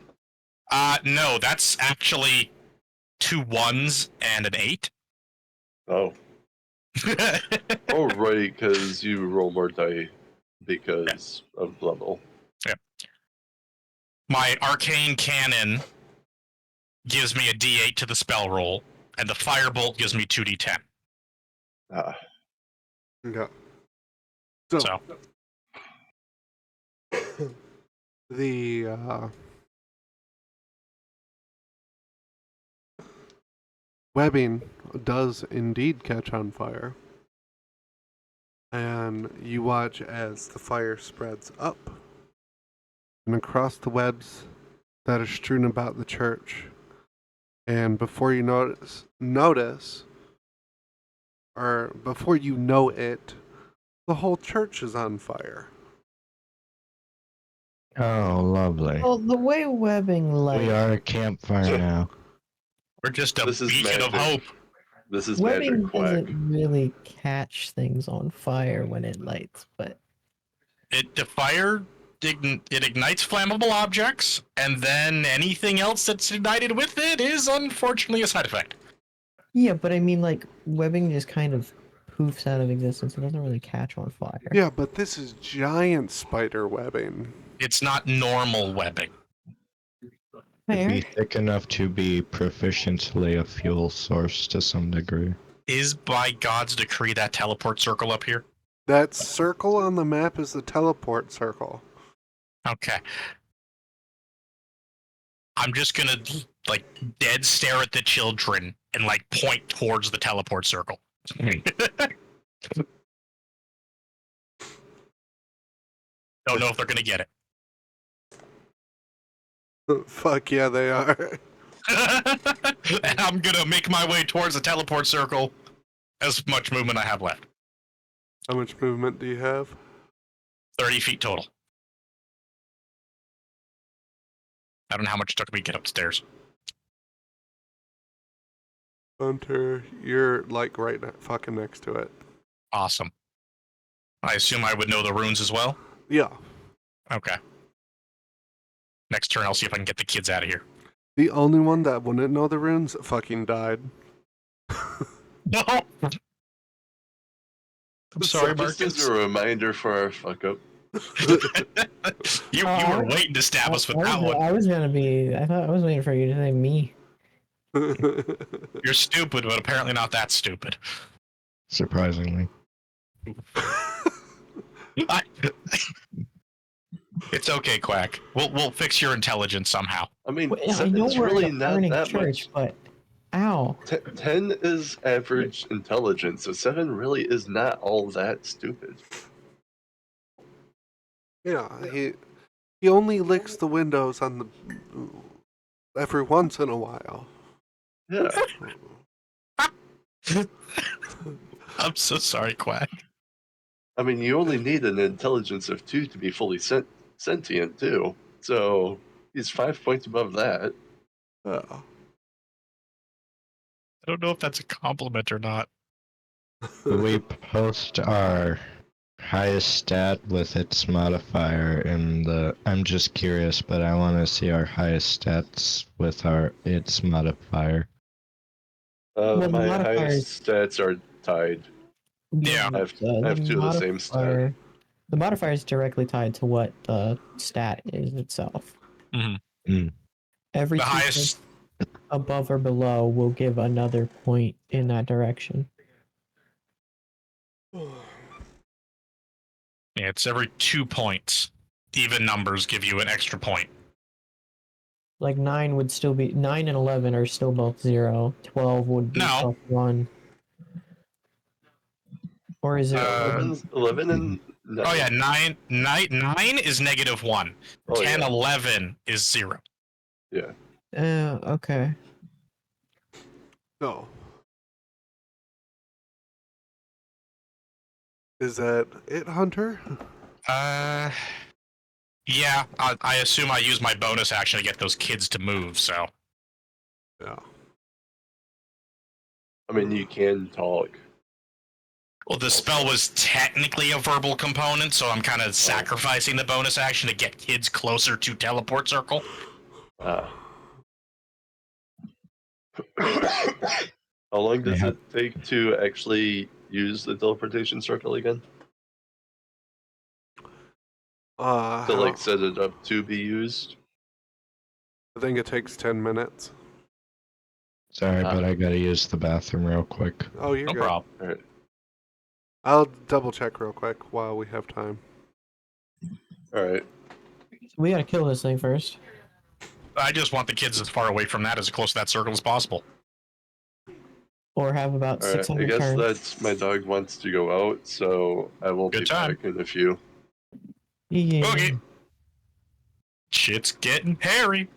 No, that's actually 2 1s and an 8. Oh. Oh, right, because you roll more die because of level. My arcane cannon gives me a d8 to the spell roll, and the firebolt gives me 2d10. Ah, Yeah. So, The webbing does indeed catch on fire. And you watch as the fire spreads up and across the webs that are strewn about the church. And before you notice, or before you know it, the whole church is on fire. Oh, lovely. Well, the way webbing We are a campfire now. we're just a this is beacon of magic. hope. This is webbing magic quack. doesn't really catch things on fire when it lights, but The fire, it ignites flammable objects, and then anything else that's ignited with it is unfortunately a side effect. yeah, but I mean, like webbing just kind of poofs out of existence. It doesn't really catch on fire. Yeah, but this is giant spider webbing. It's not normal webbing. It'd be Fair. thick enough to be proficiently a fuel source to some degree. Is by God's decree that teleport circle up here? That circle on the map is the teleport circle. Okay. I'm just gonna like dead stare at the children and like point towards the teleport circle. Don't know if they're gonna get it. Fuck yeah, they are. And I'm gonna make my way towards the teleport circle. As much movement I have left. How much movement do you have? 30 feet total. I don't know how much it took me to get upstairs. Hunter, you're like right fucking next to it. Awesome. I assume I would know the runes as well? Yeah. Okay. Next turn, I'll see if I can get the kids out of here. The only one that wouldn't know the runes fucking died. No! I'm sorry, Just Marcus. as a reminder for our fuck up. you were waiting to stab us with that one. I was waiting for you to say me. You're stupid, but apparently not that stupid. Surprisingly. It's okay, Quack. We'll fix your intelligence somehow. I mean, Well, I know it's we're really in a not burning that church, much. but ow. 10 is average intelligence, so 7 really is not all that stupid. Yeah, he only licks the windows on the every once in a while. Yeah. I'm so sorry, Quack. I mean, you only need an intelligence of 2 to be fully sentient, too. So he's 5 points above that. Oh. I don't know if that's a compliment or not. Do we post our highest stat with its modifier in the... I'm just curious, but I want to see our highest stats with its modifier. Well, the My modifiers- highest stats are tied. Yeah. I have 2 of the same stat. The modifier is directly tied to what the stat is itself. Mm. Every The 2 highest. points above or below will give another point in that direction. Yeah, it's every 2 points. Even numbers give you an extra point. Like 9 would still be 9 and 11 are still both 0. 12 would be No. +1. Or is it? 11 and... No. Oh yeah, 9 is -1. Oh, 10, yeah. 11 is 0. Yeah. Okay. No. Is that it, Hunter? Yeah, I assume I use my bonus action to get those kids to move, so. Yeah. I mean, you can talk. Well, the spell was technically a verbal component, so I'm kind of sacrificing the bonus action to get kids closer to teleport circle. How long does it take to actually use the teleportation circle again? To like set it up to be used? I think it takes 10 minutes. Sorry, but I gotta use the bathroom real quick. Oh, you're No good. problem. All right. I'll double check real quick while we have time. All right. We gotta kill this thing first. I just want the kids as far away from that, as close to that circle as possible. Or have about All right. I 600 guess turns. that's my dog wants to go out, so I will Good be time. back in a few. Yeah. Okay. Shit's getting hairy.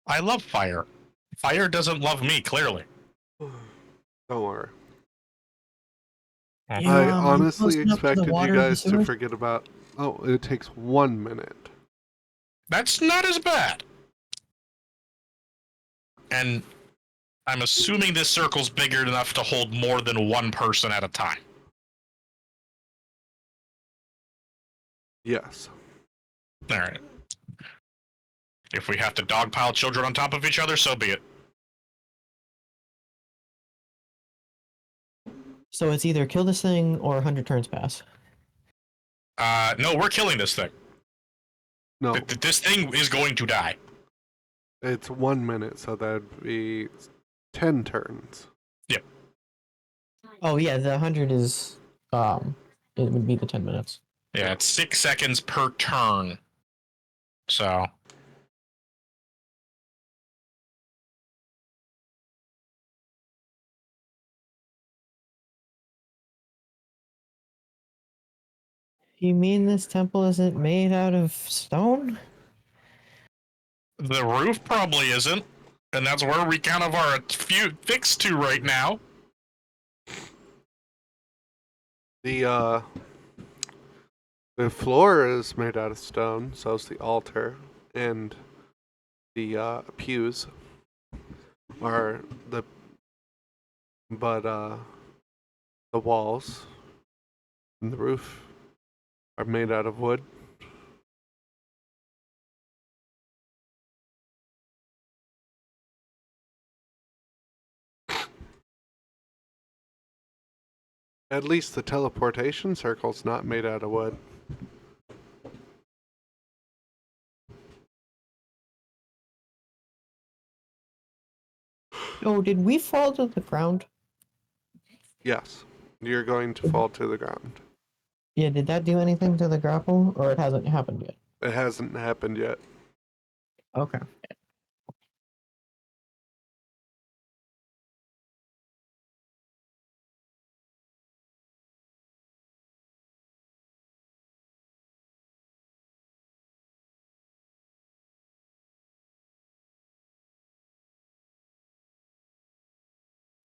I love fire. Fire doesn't love me, clearly. Don't worry. Yeah, I are you honestly close enough to the expected you water of the guys to sewers? forget about... Oh, it takes 1 minute. That's not as bad. And I'm assuming this circle's bigger enough to hold more than one person at a time. Yes. All right. If we have to dogpile children on top of each other, so be it. So it's either kill this thing or 100 turns pass. No, we're killing this thing. No, This thing is going to die. it's 1 minute, so that'd be 10 turns. Oh yeah, the 100 is it would be the 10 minutes. Yeah, it's 6 seconds per turn. So. You mean this temple isn't made out of stone? The roof probably isn't, and that's where we kind of are fixed to right now. The floor is made out of stone, so is the altar, and the pews are the walls and the roof are made out of wood. At least the teleportation circle's not made out of wood. Oh, did we fall to the ground? Yes, you're going to fall to the ground. Yeah, did that do anything to the grapple, or it hasn't happened yet? It hasn't happened yet. Okay.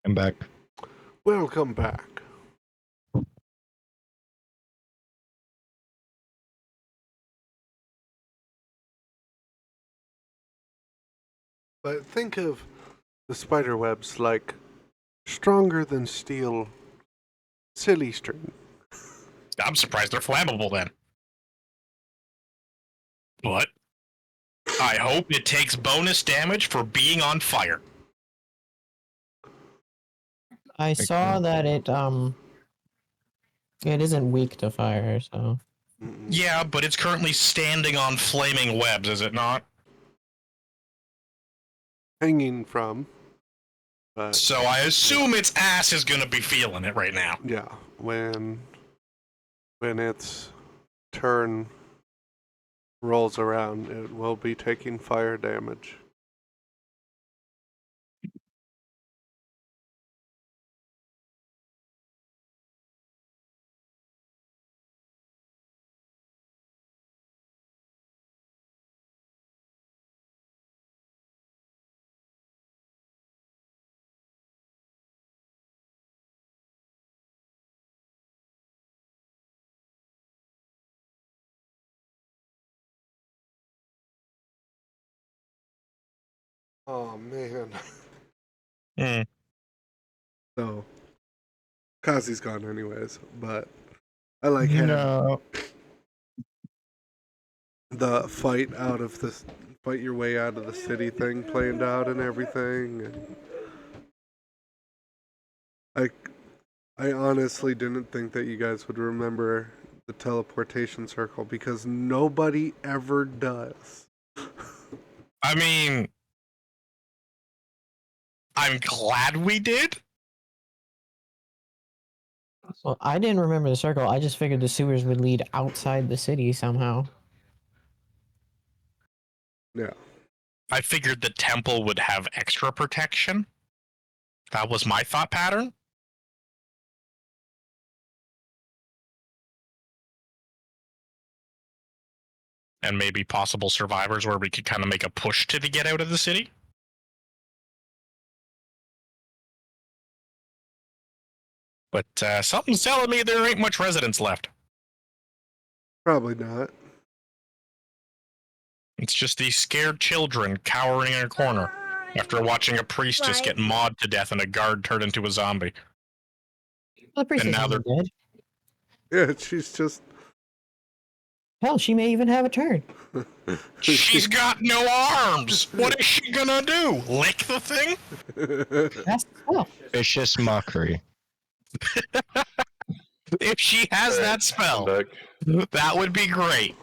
I'm back. Welcome back. But think of the spider webs like stronger than steel silly string. I'm surprised they're flammable then. But I hope it takes bonus damage for being on fire. I saw that it isn't weak to fire, so Mm-mm. Yeah, but it's currently standing on flaming webs, is it not? Hanging from. But So I assume its ass is gonna be feeling it right now. yeah, when its turn rolls around, it will be taking fire damage. Oh man. So Kazi's gone anyways, but I like had No. the fight your way out of the city thing planned out and everything. And I honestly didn't think that you guys would remember the teleportation circle because nobody ever does. I mean, I'm glad we did. well, I didn't remember the circle. I just figured the sewers would lead outside the city somehow. Yeah. I figured the temple would have extra protection. That was my thought pattern. And maybe possible survivors where we could kind of make a push to get out of the city. But something's telling me there ain't much residents left. Probably not. It's just these scared children cowering in a corner after watching a priestess get mauled to death and a guard turn into a zombie. Well, the priestess now isn't dead. Yeah, she's just. Hell, she may even have a turn. She's got no arms! What is she gonna do? Lick the thing? That's the spell. Vicious mockery. If she has that spell, Back. that would be great.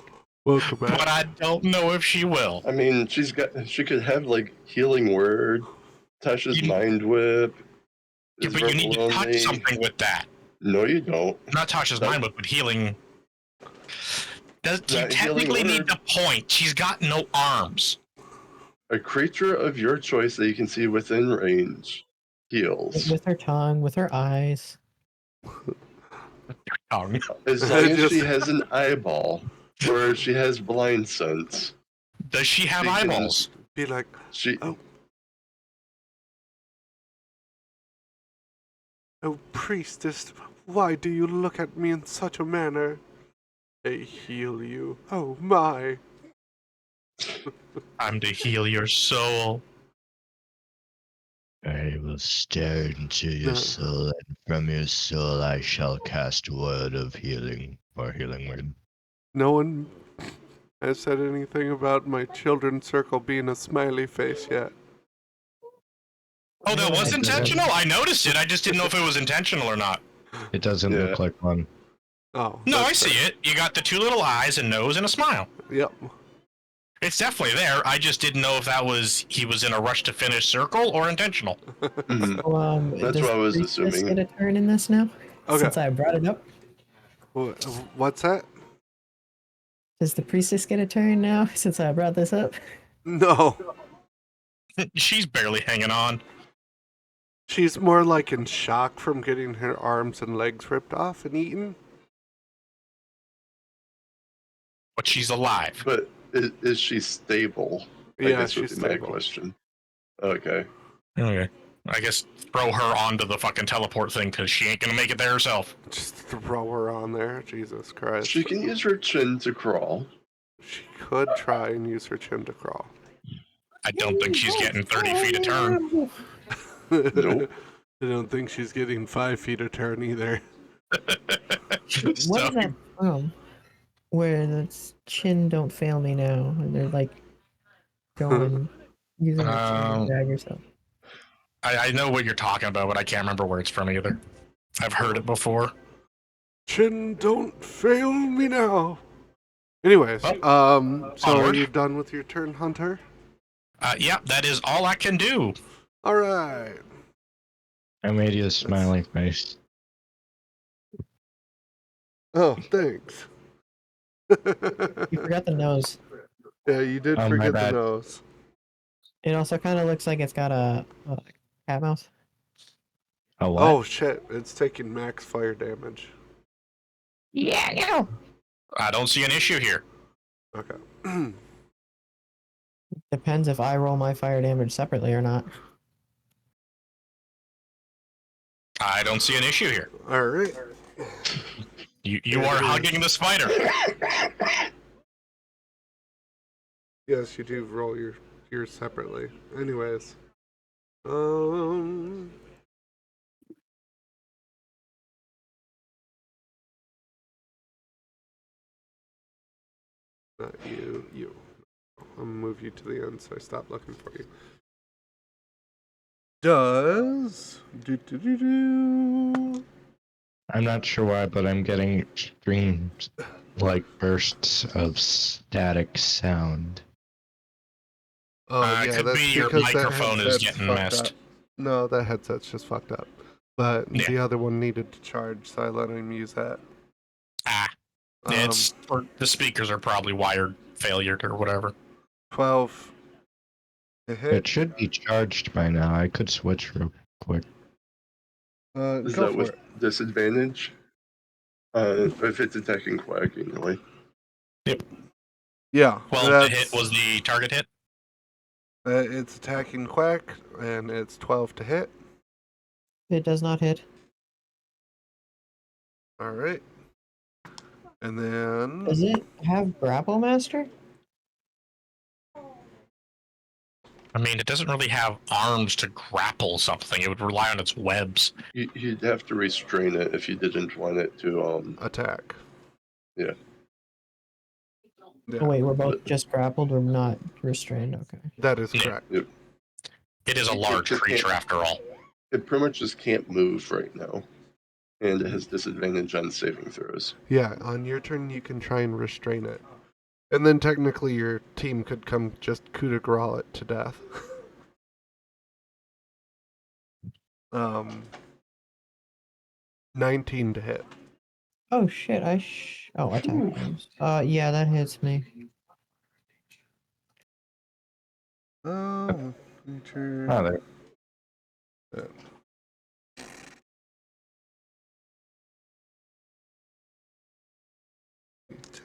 Welcome back. But I don't know if she will. I mean, she could have like healing word, Tasha's mind whip. Yeah, but you need to touch something with that. No, you don't. Not Tasha's mind whip, but healing. You Not technically healing need word. to point. She's got no arms. A creature of your choice that you can see within range heals. With her tongue, with her eyes. Tongue. As long as she has an eyeball or she has blind sense. Does she have She can- eyeballs? Be like, She oh, priestess, why do you look at me in such a manner? I heal you. Oh my. I'm to heal your soul. I will stare into your No. soul, and from your soul I shall cast word of healing, or healing word. No one has said anything about my children's circle being a smiley face yet. Oh, that was Yeah. intentional? I noticed it. I just didn't know if it was intentional or not. It doesn't Yeah. look like one. Oh. No, I that's see fair. it. You got the two little eyes, a nose, and a smile. Yep. It's definitely there. I just didn't know if that was he was in a rush to finish circle or intentional. Mhm. So, That's does what I was the priestess assuming. get a turn in this now? Okay. Since I brought it up. What's that? Does the priestess get a turn now since I brought this up? No. She's barely hanging on. She's more like in shock from getting her arms and legs ripped off and eaten. But she's alive. But is she stable? I Yeah, guess would she's be my stable. question. Okay. Okay. I guess throw her onto the fucking teleport thing because she ain't gonna make it there herself. Just throw her on there. Jesus Christ. She can use her chin to crawl. She could try and use her chin to crawl. I don't think she's getting 30 feet a turn. Nope. I don't think she's getting 5 feet a turn either. What So, is that from? Where the chin don't fail me now, and they're like going using the chin to drag yourself. I know what you're talking about, but I can't remember where it's from either. I've heard it before. Chin, don't fail me now. Anyways, so are onward. you done with your turn, Hunter? Yeah, that is all I can do. All right. I made you a smiley face. Oh, thanks. You forgot the nose. Yeah, you did Oh, my forget the bad. nose. It also kind of looks like it's got a cat mouth. Oh, what? Oh shit! It's taking max fire damage. Yeah, no. I don't see an issue here. Okay. Depends if I roll my fire damage separately or not. I don't see an issue here. All right. You are hugging the spider. Yes, you do roll yours separately. Anyways, not you. You. I'll move you to the end so I stop looking for you. Does I'm not sure why, but I'm getting extreme, like, bursts of static sound. Oh It yeah, could that's be your because that microphone is headset's getting fucked messed. up. No, that headset's just fucked up. But Yeah. the other one needed to charge, so I let him use that. It's or the speakers are probably wired failure or whatever. 12 to hit. It should be charged by now. I could switch real quick. Is Go that for with it. disadvantage? If it's attacking quack, anyway. Yeah. 12 to hit was the target hit. It's attacking quack, and it's 12 to hit. It does not hit. All right. And then Does it have grapple master? I mean, it doesn't really have arms to grapple something. It would rely on its webs. You'd have to restrain it if you didn't want it to. attack. Yeah. Yeah, Oh wait, we're both just grappled. We're not restrained. Okay. that is Yeah. correct. Yep. It is a It large just creature can't- after all. It pretty much just can't move right now, and it has disadvantage on saving throws. Yeah, on your turn you can try and restrain it. And then technically your team could come just coup de grace it to death. 19 to hit. Oh shit! attack rolls. Yeah, that hits me. Feature. Oh, there.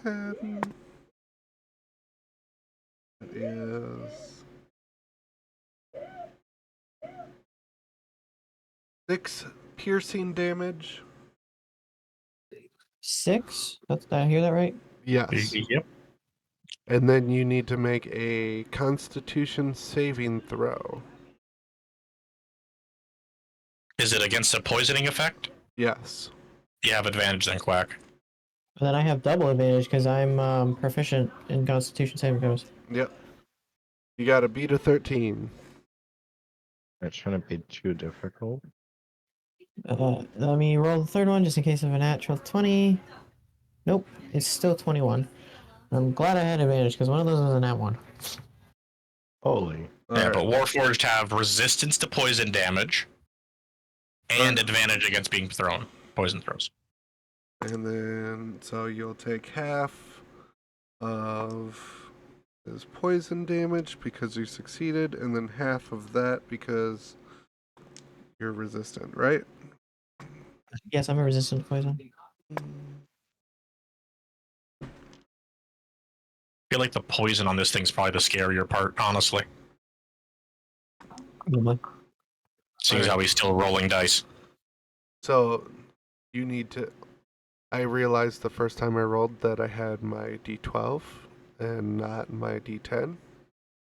Ten. That is 6 piercing damage. 6? Did I hear that right? Yes. Yep. And then you need to make a Constitution saving throw. Is it against a poisoning effect? Yes. You have advantage then, Quack. And then I have double advantage because I'm proficient in Constitution saving throws. Yep. You got to beat a 13. It shouldn't be too difficult. Let me roll the third one just in case of a natural 20. Nope, it's still 21. I'm glad I had advantage because one of those was a nat 1. Holy. Yeah, Alright. but Warforged have resistance to poison damage and advantage against being thrown. Poison throws. And then, so you'll take half of his poison damage because you succeeded, and then half of that because you're resistant, right? Yes, I'm a resistant to poison. I feel like the poison on this thing's probably the scarier part, honestly. Probably. Seeing as Alright. how he's still rolling dice. So you need to. I realized the first time I rolled that I had my D12 and not my D10.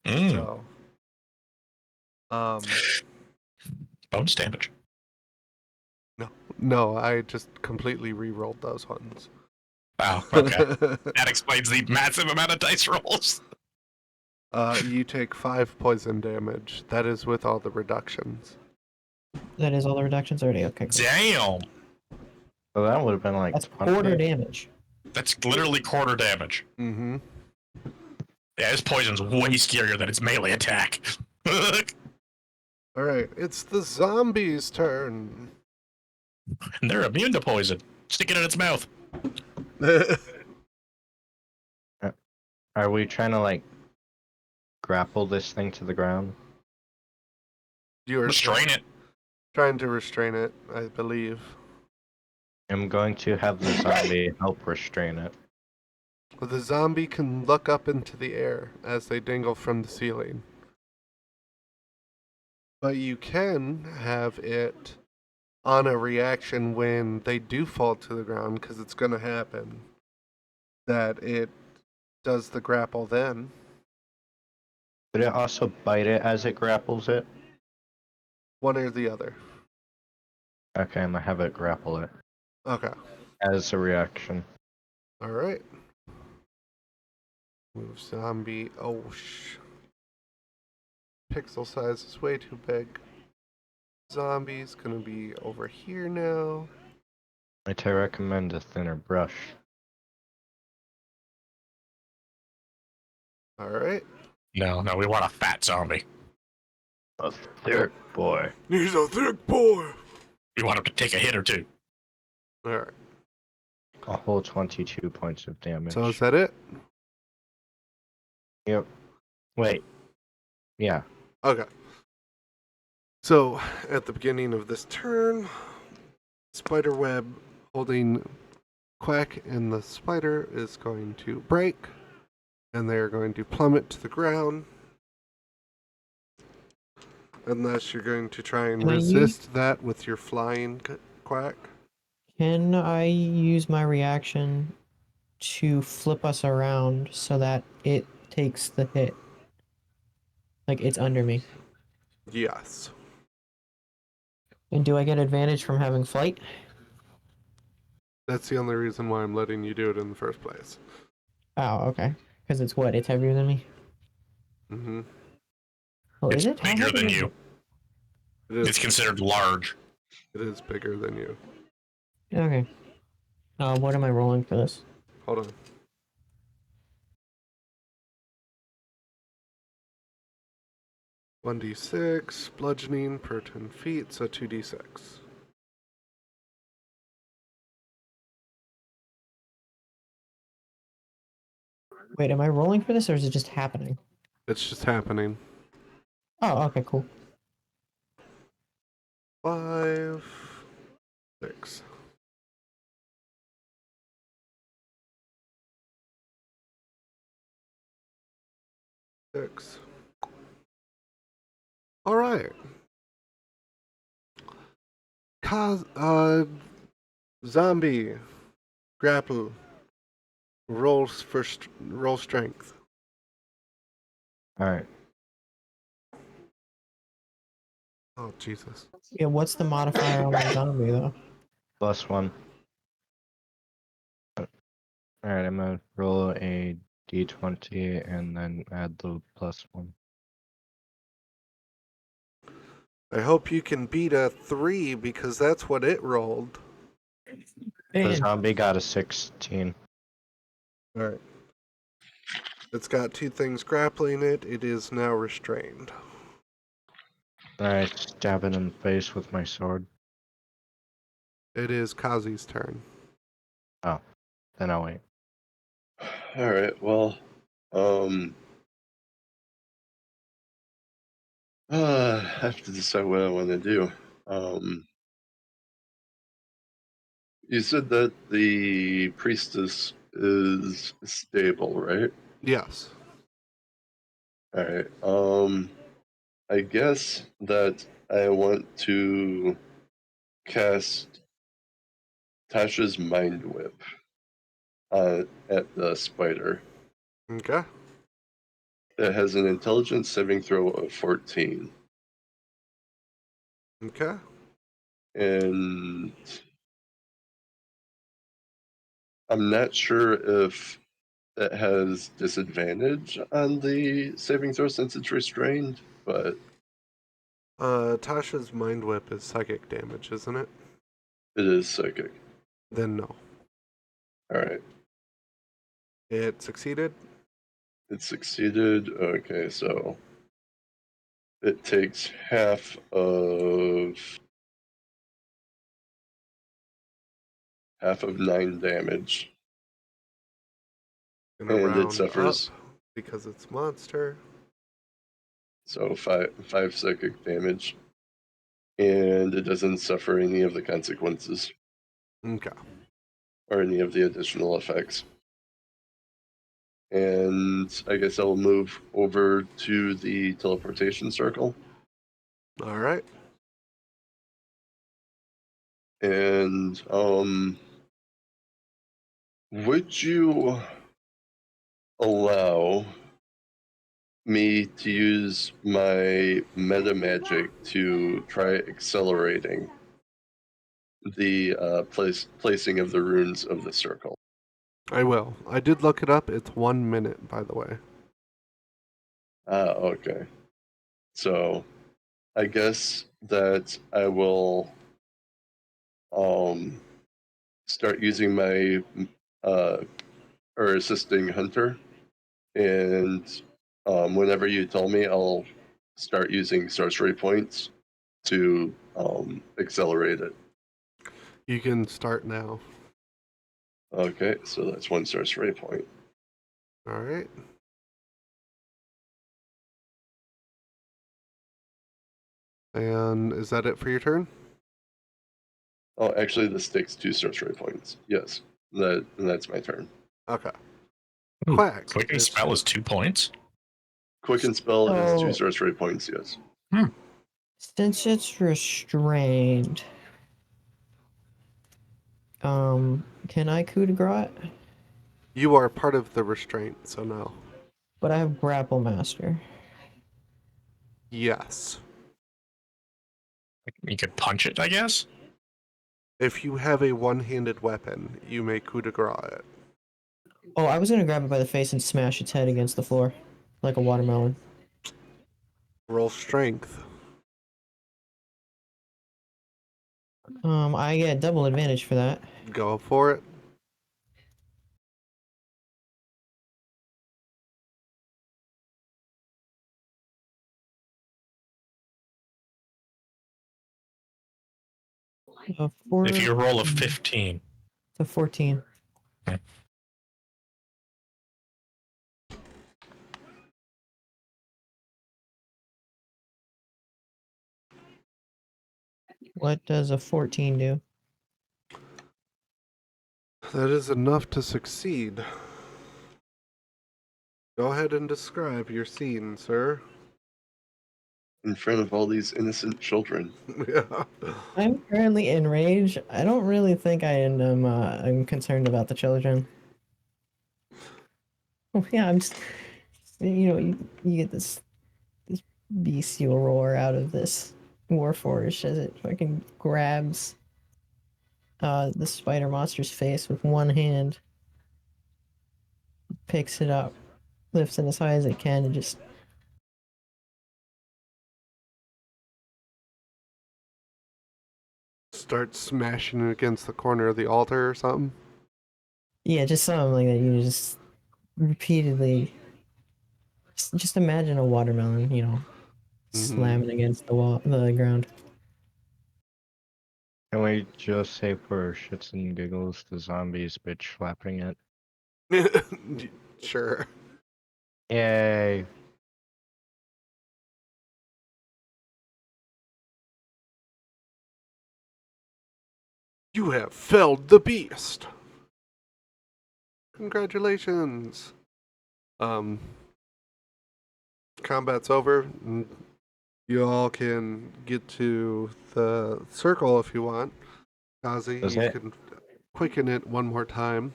Mm, So, bonus damage. no, I just completely re-rolled those ones. Wow, okay. That explains the massive amount of dice rolls. You take 5 poison damage. That is with all the reductions. That is all the reductions already. Okay, cool. Damn! So that would have been like That's 20. quarter damage. That's literally quarter damage. Mm-hmm. Yeah, his poison's way scarier than its melee attack. And All right, it's the zombies' turn. they're immune to poison. Stick it in its mouth. Are we trying to like grapple this thing to the ground? You were Restrain it. trying to restrain it, I believe. I'm going to have the zombie help restrain it. Well, the zombie can look up into the air as they dangle from the ceiling. But you can have it on a reaction when they do fall to the ground, because it's going to happen, that it does the grapple then. Could it also bite it as it grapples it? One or the other. Okay, I'm gonna have it grapple it Okay. as a reaction. All right. Move zombie. Oh, pixel size is way too big. Zombie's gonna be over here now. Might I recommend a thinner brush? All right. No, we want a fat zombie. A thick boy. He's a thick boy. We want him to take a hit or two. All right. A whole 22 points of damage. So is that it? Yep. Wait. Yeah. Okay. So at the beginning of this turn, spiderweb holding Quack and the spider is going to break, and they're going to plummet to the ground. Unless you're going to try and Can I resist that with your flying Quack. Can I use my reaction to flip us around so that it takes the hit? Like it's under me. Yes. And do I get advantage from having flight? That's the only reason why I'm letting you do it in the first place. Oh, okay. Because it's what? It's heavier than me? Mm-hmm. Oh, It's is it? How bigger heavy than is you. it? It is. It's considered large. It is bigger than you. Okay. What am I rolling for this? Hold on. One d6 bludgeoning per 10 feet, so 2d6. Wait, am I rolling for this or is it just happening? It's just happening. Oh, okay, cool. 5, 6. Six. All right. Zombie grapple rolls for roll strength. Alright. Oh Jesus! Yeah, what's the modifier on my zombie though? +1. Alright, I'm gonna roll a d20 and then add the +1. I hope you can beat a 3 because that's what it rolled. The Man, zombie got a 16. All right. It's got 2 things grappling it. It is now restrained. I stab it in the face with my sword. It is Kazi's turn. Then I'll wait. All right. Well, I have to decide what I want to do. You said that the priestess is stable, right? Yes. All right. I guess that I want to cast Tasha's Mind Whip at the spider. Okay. It has an intelligence saving throw of 14. Okay. And I'm not sure if it has disadvantage on the saving throw since it's restrained, but Tasha's Mind Whip is psychic damage, isn't it? it is psychic. Then no. Alright. It succeeded. It succeeded. Okay, so it takes half of 9 damage. Gonna And it round suffers. up because it's monster. So five psychic damage. And it doesn't suffer any of the consequences Okay. or any of the additional effects. And I guess I'll move over to the teleportation circle. All right. And would you allow me to use my meta magic to try accelerating the placing of the runes of the circle? I will. I did look it up. It's 1 minute, by the way. Okay. So I guess that I will start using my or assisting hunter, and whenever you tell me, I'll start using sorcery points to accelerate it. You can start now. Okay, so that's 1 sorcery point. All right. And is that it for your turn? Oh, actually, this takes 2 sorcery points. Yes, that's my turn. Okay. Ooh, Quack. Quicken It's- spell is 2 points. Quicken spell is 2 Oh. sorcery points. Yes. Since it's restrained, can I coup de grace? You are part of the restraint, so no. But I have grapple master. Yes. You could punch it, I guess. If you have a one-handed weapon, you may coup de grace it. Oh, I was gonna grab it by the face and smash its head against the floor, like a watermelon. Roll strength. I get double advantage for that. Go for it. If you roll a 15. to 14. Okay. What does a 14 do? That is enough to succeed. Go ahead and describe your scene, sir. In front of all these innocent children. Yeah. I'm currently in rage. I don't really think I'm concerned about the children. Oh, yeah, I'm just, you get this bestial roar out of this warforged as it fucking grabs the spider monster's face with one hand, picks it up, lifts it as high as it can, and just Start smashing it against the corner of the altar or something. just something like that. You just repeatedly just imagine a watermelon, slamming against the wall, the ground. Can we just say for shits and giggles the zombies bitch slapping it? Sure. Yay. You have felled the beast. Congratulations. Combat's over. You all can get to the circle if you want. Kazi, Does you it? can quicken it one more time.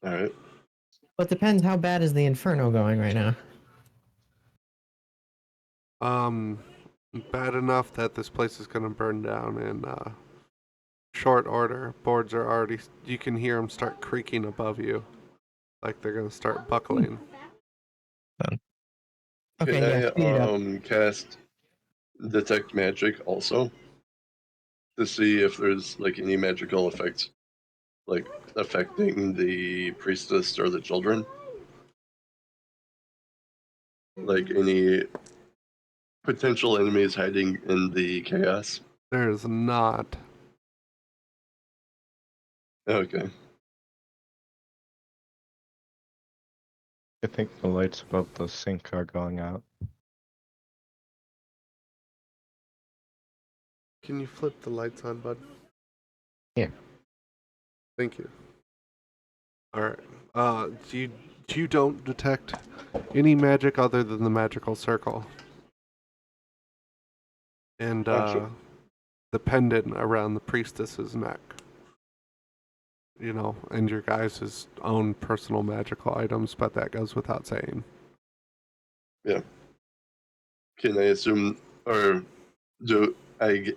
All right. But depends how bad is the inferno going right now. Bad enough that this place is going to burn down in short order. Boards are already. You can hear them start creaking above you, like they're going to start buckling. Okay, Can yeah, speed it up. I cast detect magic also to see if there's like any magical effects, like affecting the priestess or the children? Like any potential enemies hiding in the chaos? There's not. Okay. I think the lights above the sink are going out. Can you flip the lights on, bud? Yeah. Thank you. All right. You don't detect any magic other than the magical circle and Gotcha. the pendant around the priestess's neck. You know, and your guys' own personal magical items, but that goes without saying. Yeah. Can I assume, or do I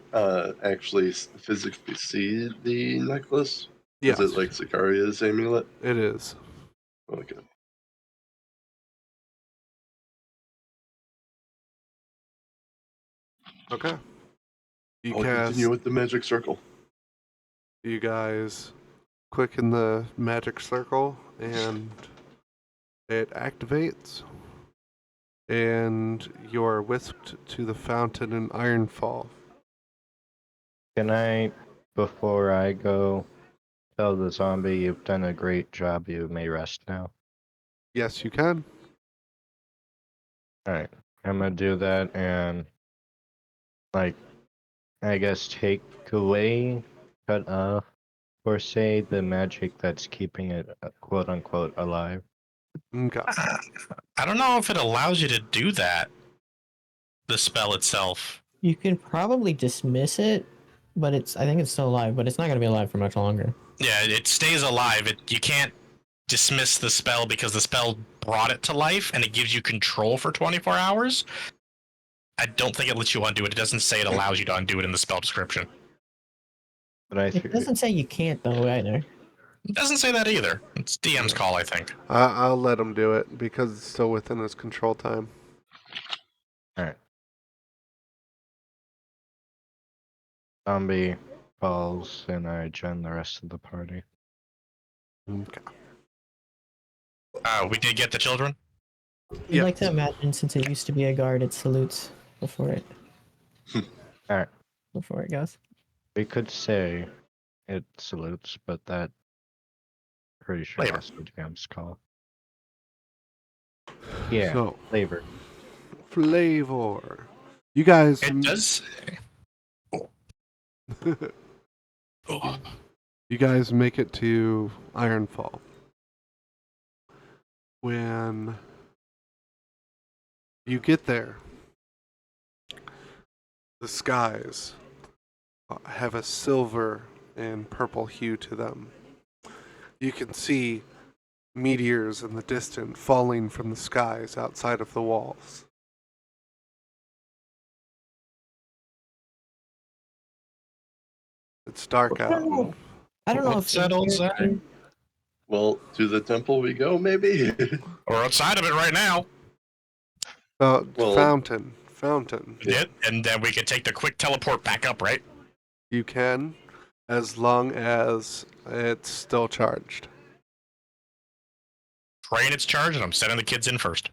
actually physically see the necklace? Yes, Is it like Sicaria's amulet? it is. Okay. Okay. You I'll cast. continue with the magic circle. You guys quicken the magic circle, and it activates. And you're whisked to the fountain in Ironfall. Can I, before I go, tell the zombie you've done a great job, you may rest now? Yes, you can. Alright, I'm gonna do that and, like, I guess take away, cut off, or say the magic that's keeping it quote unquote alive. Okay. I don't know if it allows you to do that. The spell itself. You can probably dismiss it, but I think it's still alive, but it's not gonna be alive for much longer. Yeah, it stays alive. You can't dismiss the spell because the spell brought it to life and it gives you control for 24 hours. I don't think it lets you undo it. It doesn't say it allows you to undo it in the spell description. But I It doesn't say you can't though either. It doesn't say that either. It's DM's call, I think. I'll let him do it because it's still within his control time. Alright. Zombie falls and I join the rest of the party. Okay. We did get the children? I'd like to imagine since it used to be a guard, it salutes before it Alright. before it goes. We could say it salutes, but that pretty sure Flavor. that's the DM's call. Yeah, So, flavor. flavor. You guys. It does. Oh. You guys make it to Ironfall. When you get there, the skies have a silver and purple hue to them. You can see meteors in the distance falling from the skies outside of the walls. It's dark out. I don't know What's if that old character- saying? Well, to the temple we go, maybe. We're outside of it right now. Well- Fountain. Yeah. And then we could take the quick teleport back up, right? You can, as long as it's still charged. Train it's charged, and I'm sending the kids in first.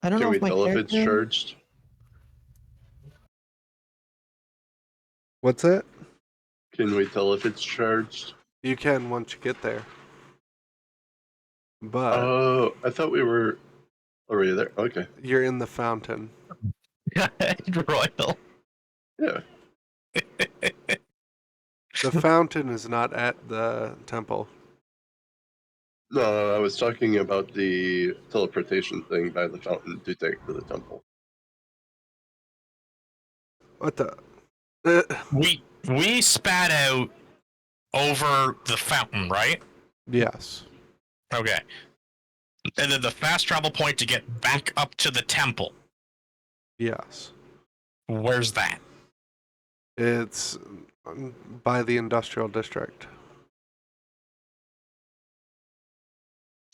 I don't Can know we if my tell if it's character. charged? What's it? Can we tell if it's charged? You can once you get there. But Oh, I thought we were already there. Okay. you're in the fountain. Royal. Yeah. The fountain is not at the temple. No, I was talking about the teleportation thing by the fountain to take to the temple. What the? We spat out over the fountain, right? Yes. Okay. And then the fast travel point to get back up to the temple. Yes. Where's that? It's by the industrial district.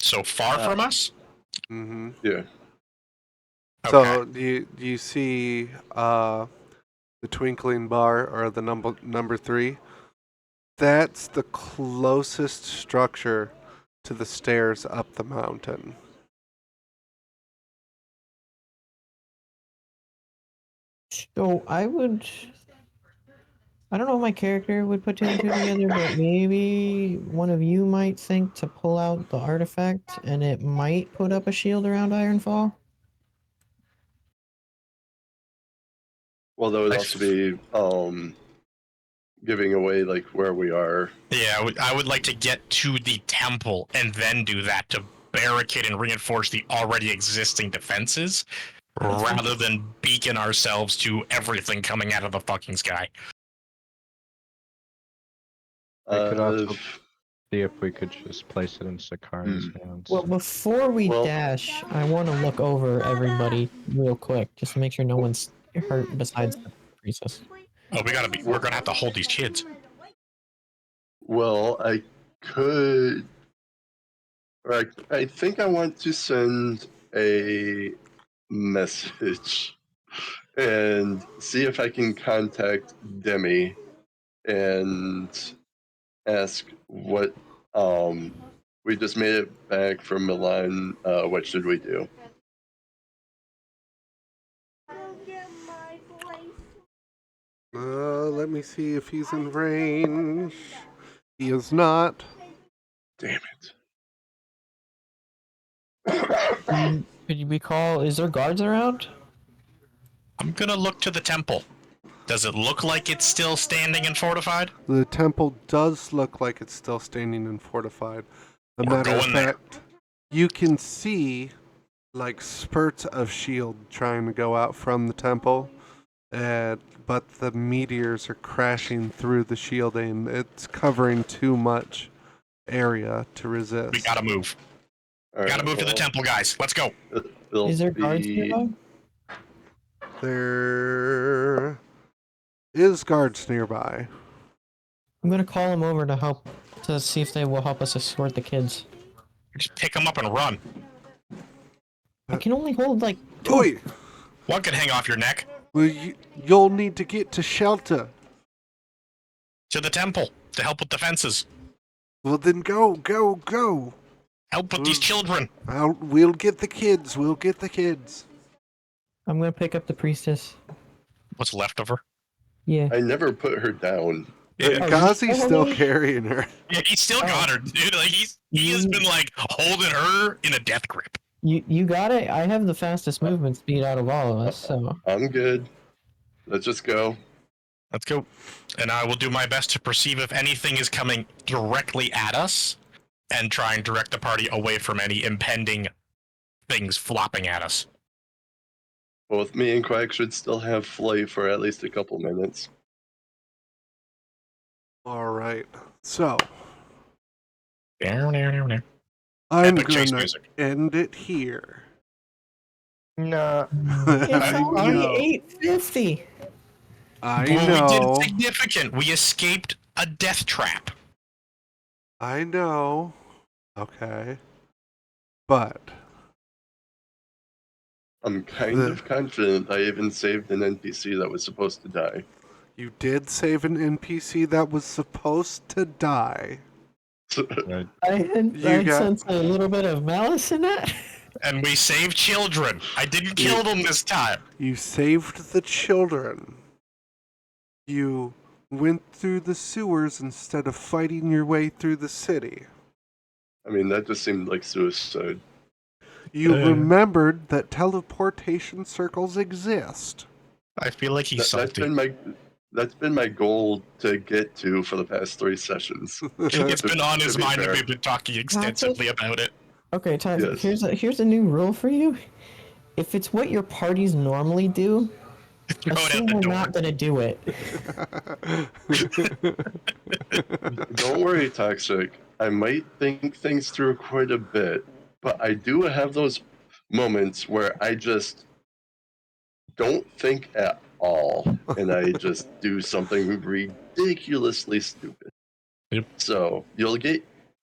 So far from us? Mm-hmm. Yeah. Okay. So do you see the twinkling bar or the number 3? That's the closest structure to the stairs up the mountain. So I don't know if my character would put 2 and 2 together, but maybe one of you might think to pull out the artifact and it might put up a shield around Ironfall. Well, that would I also f- be giving away like where we are. Yeah, I would like to get to the temple and then do that to barricade and reinforce the already existing defenses rather than beacon ourselves to everything coming out of the fucking sky. We could also Uh, see if we could just place it in Sakara's hands. Well, before we Well- dash, I want to look over everybody real quick, just to make sure no one's hurt besides the priestess. Oh, we're gonna have to hold these kids. well, I could. Or I think I want to send a message and see if I can contact Demi and ask what we just made it back from Milan. What should we do? Go get my voice. Let me see if he's in range. He is not. Damn Could you recall? Is there guards around? I'm gonna look to the temple. Does it look like it's still standing and fortified? The temple does look like it's still standing and fortified. A We're matter of going there. fact, you can see like spurts of shield trying to go out from the temple, but the meteors are crashing through the shielding. It's covering too much area to resist. We gotta move. All Gotta move to the well, temple, guys. Let's go. it'll Is there guards be- nearby? There is guards nearby. I'm gonna call them over to help to see if they will help us escort the kids. Just pick them up and run. I can only hold like 2. Oi! One can hang off your neck. Well, you'll need to get to shelter. To the temple to help with defenses. Well, then go. Help with these children. We'll get the kids. We'll get the kids. I'm gonna pick up the priestess. What's left of her? Yeah. I never put her down. Yeah, Ghazi's still Holy- carrying her. yeah, he's still got her, dude. Like he has been like holding her in a death grip. You got it. I have the fastest movement speed out of all of us, so I'm good. Let's just go. Let's go. And I will do my best to perceive if anything is coming directly at us and try and direct the party away from any impending things flopping at us. Both me and Quack should still have flight for at least a couple minutes. All right. So Down, down, down, down. I'm Epic chase gonna music. end it here. No. it's I only know. 8:50. I Well, we did know. significant. We escaped a death trap. I know. Okay. But I'm kind of confident I even saved an NPC that was supposed to die. you did save an NPC that was supposed to die. Right. I You got- sense a little bit of malice in that. And we saved children. I didn't kill them this time. You saved the children. You went through the sewers instead of fighting your way through the city. I mean, that just seemed like suicide. You remembered that teleportation circles exist. I feel like he's That's salty. That's been my goal to get to for the past 3 sessions. It's been on to his be mind, and fair. we've been talking extensively about it. Okay, Toxic, Yes. here's a new rule for you. If it's what your parties normally do, Throw it out assume the we're door. not gonna do it. Don't worry, Toxic. I might think things through quite a bit, but I do have those moments where I just don't think at all, and I just do something ridiculously stupid. Yep. So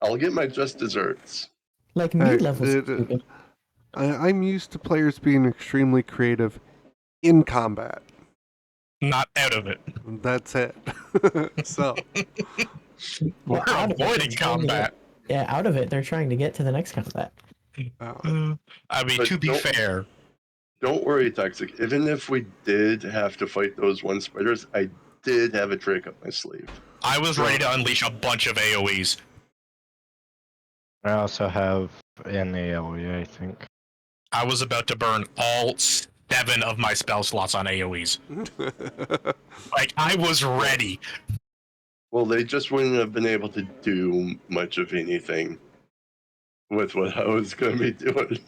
I'll get my just desserts. Like Hey, mid-level stupid. I'm used to players being extremely creative in combat. Not out of it. That's it. So, We're Well, out of it, they're avoiding trying to combat. Yeah, out of it, they're trying to get to the next combat. I mean, But to be don't- fair, Don't worry, Toxic. Even if we did have to fight those one spiders, I did have a trick up my sleeve. I was ready to unleash a bunch of AoEs. I also have an AoE, I think. I was about to burn all 7 of my spell slots on AoEs. Like, I was ready. Well, they just wouldn't have been able to do much of anything with what I was going to be doing.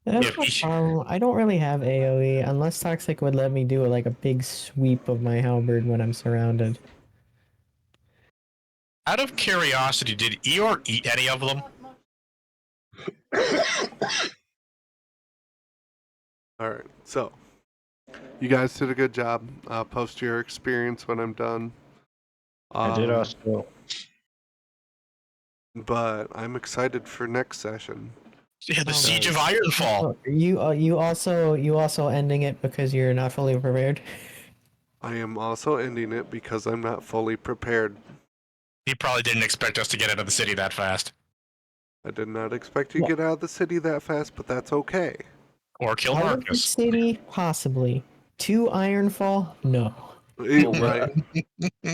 That's If no he- problem. I don't really have AoE unless Toxic would let me do like a big sweep of my halberd when I'm surrounded. Out of curiosity, did Eeyore eat any of them? all right. So, you guys did a good job. I'll post your experience when I'm done. I did also. But I'm excited for next session. Yeah, the Oh, Siege of nice. Ironfall. Oh, you also ending it because you're not fully prepared. I am also ending it because I'm not fully prepared. He probably didn't expect us to get out of the city that fast. I did not expect you to Well- get out of the city that fast, but that's okay. Or kill Out of the Marcus. city, possibly. To Ironfall, no. Right.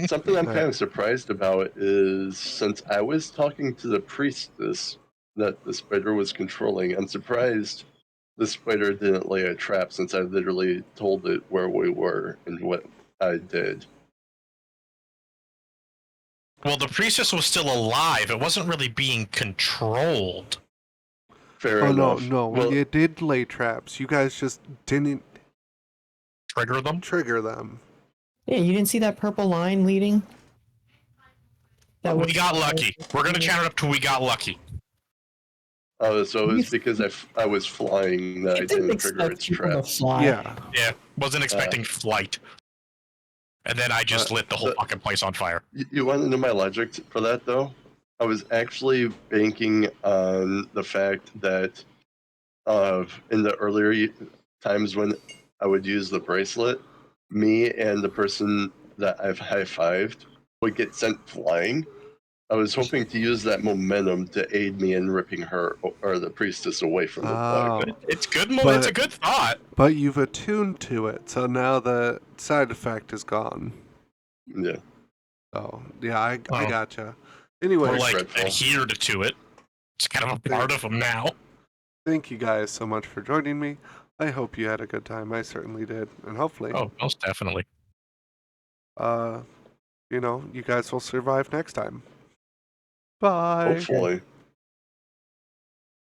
Something I'm Right. kind of surprised about is since I was talking to the priestess that the spider was controlling, I'm surprised the spider didn't lay a trap since I literally told it where we were and what I did. Well, the priestess was still alive. It wasn't really being controlled. Fair Oh, enough. no. Well, You did lay traps. You guys just didn't Trigger them? trigger them. Yeah, you didn't see that purple line leading? That We was got lucky. We're gonna chant it up to we got lucky. so it was because I was flying that I You didn't didn't trigger expect its people to trap. fly. Yeah. Yeah, wasn't expecting flight. And then I just lit the whole fucking place on fire. You want to know my logic for that, though? I was actually banking on the fact that in the earlier times when I would use the bracelet, me and the person that I've high-fived would get sent flying. I was hoping to use that momentum to aid me in ripping her or the priestess away from the bug. Oh. It's good. But- It's a good thought. But you've attuned to it, so now the side effect is gone. Yeah. Oh, yeah, I Oh. gotcha. Anyway, We're like dreadful. adhered to it. It's kind of a part of them now. thank you guys so much for joining me. I hope you had a good time. I certainly did. And hopefully, Oh, most definitely. you guys will survive next time. Bye. Hopefully.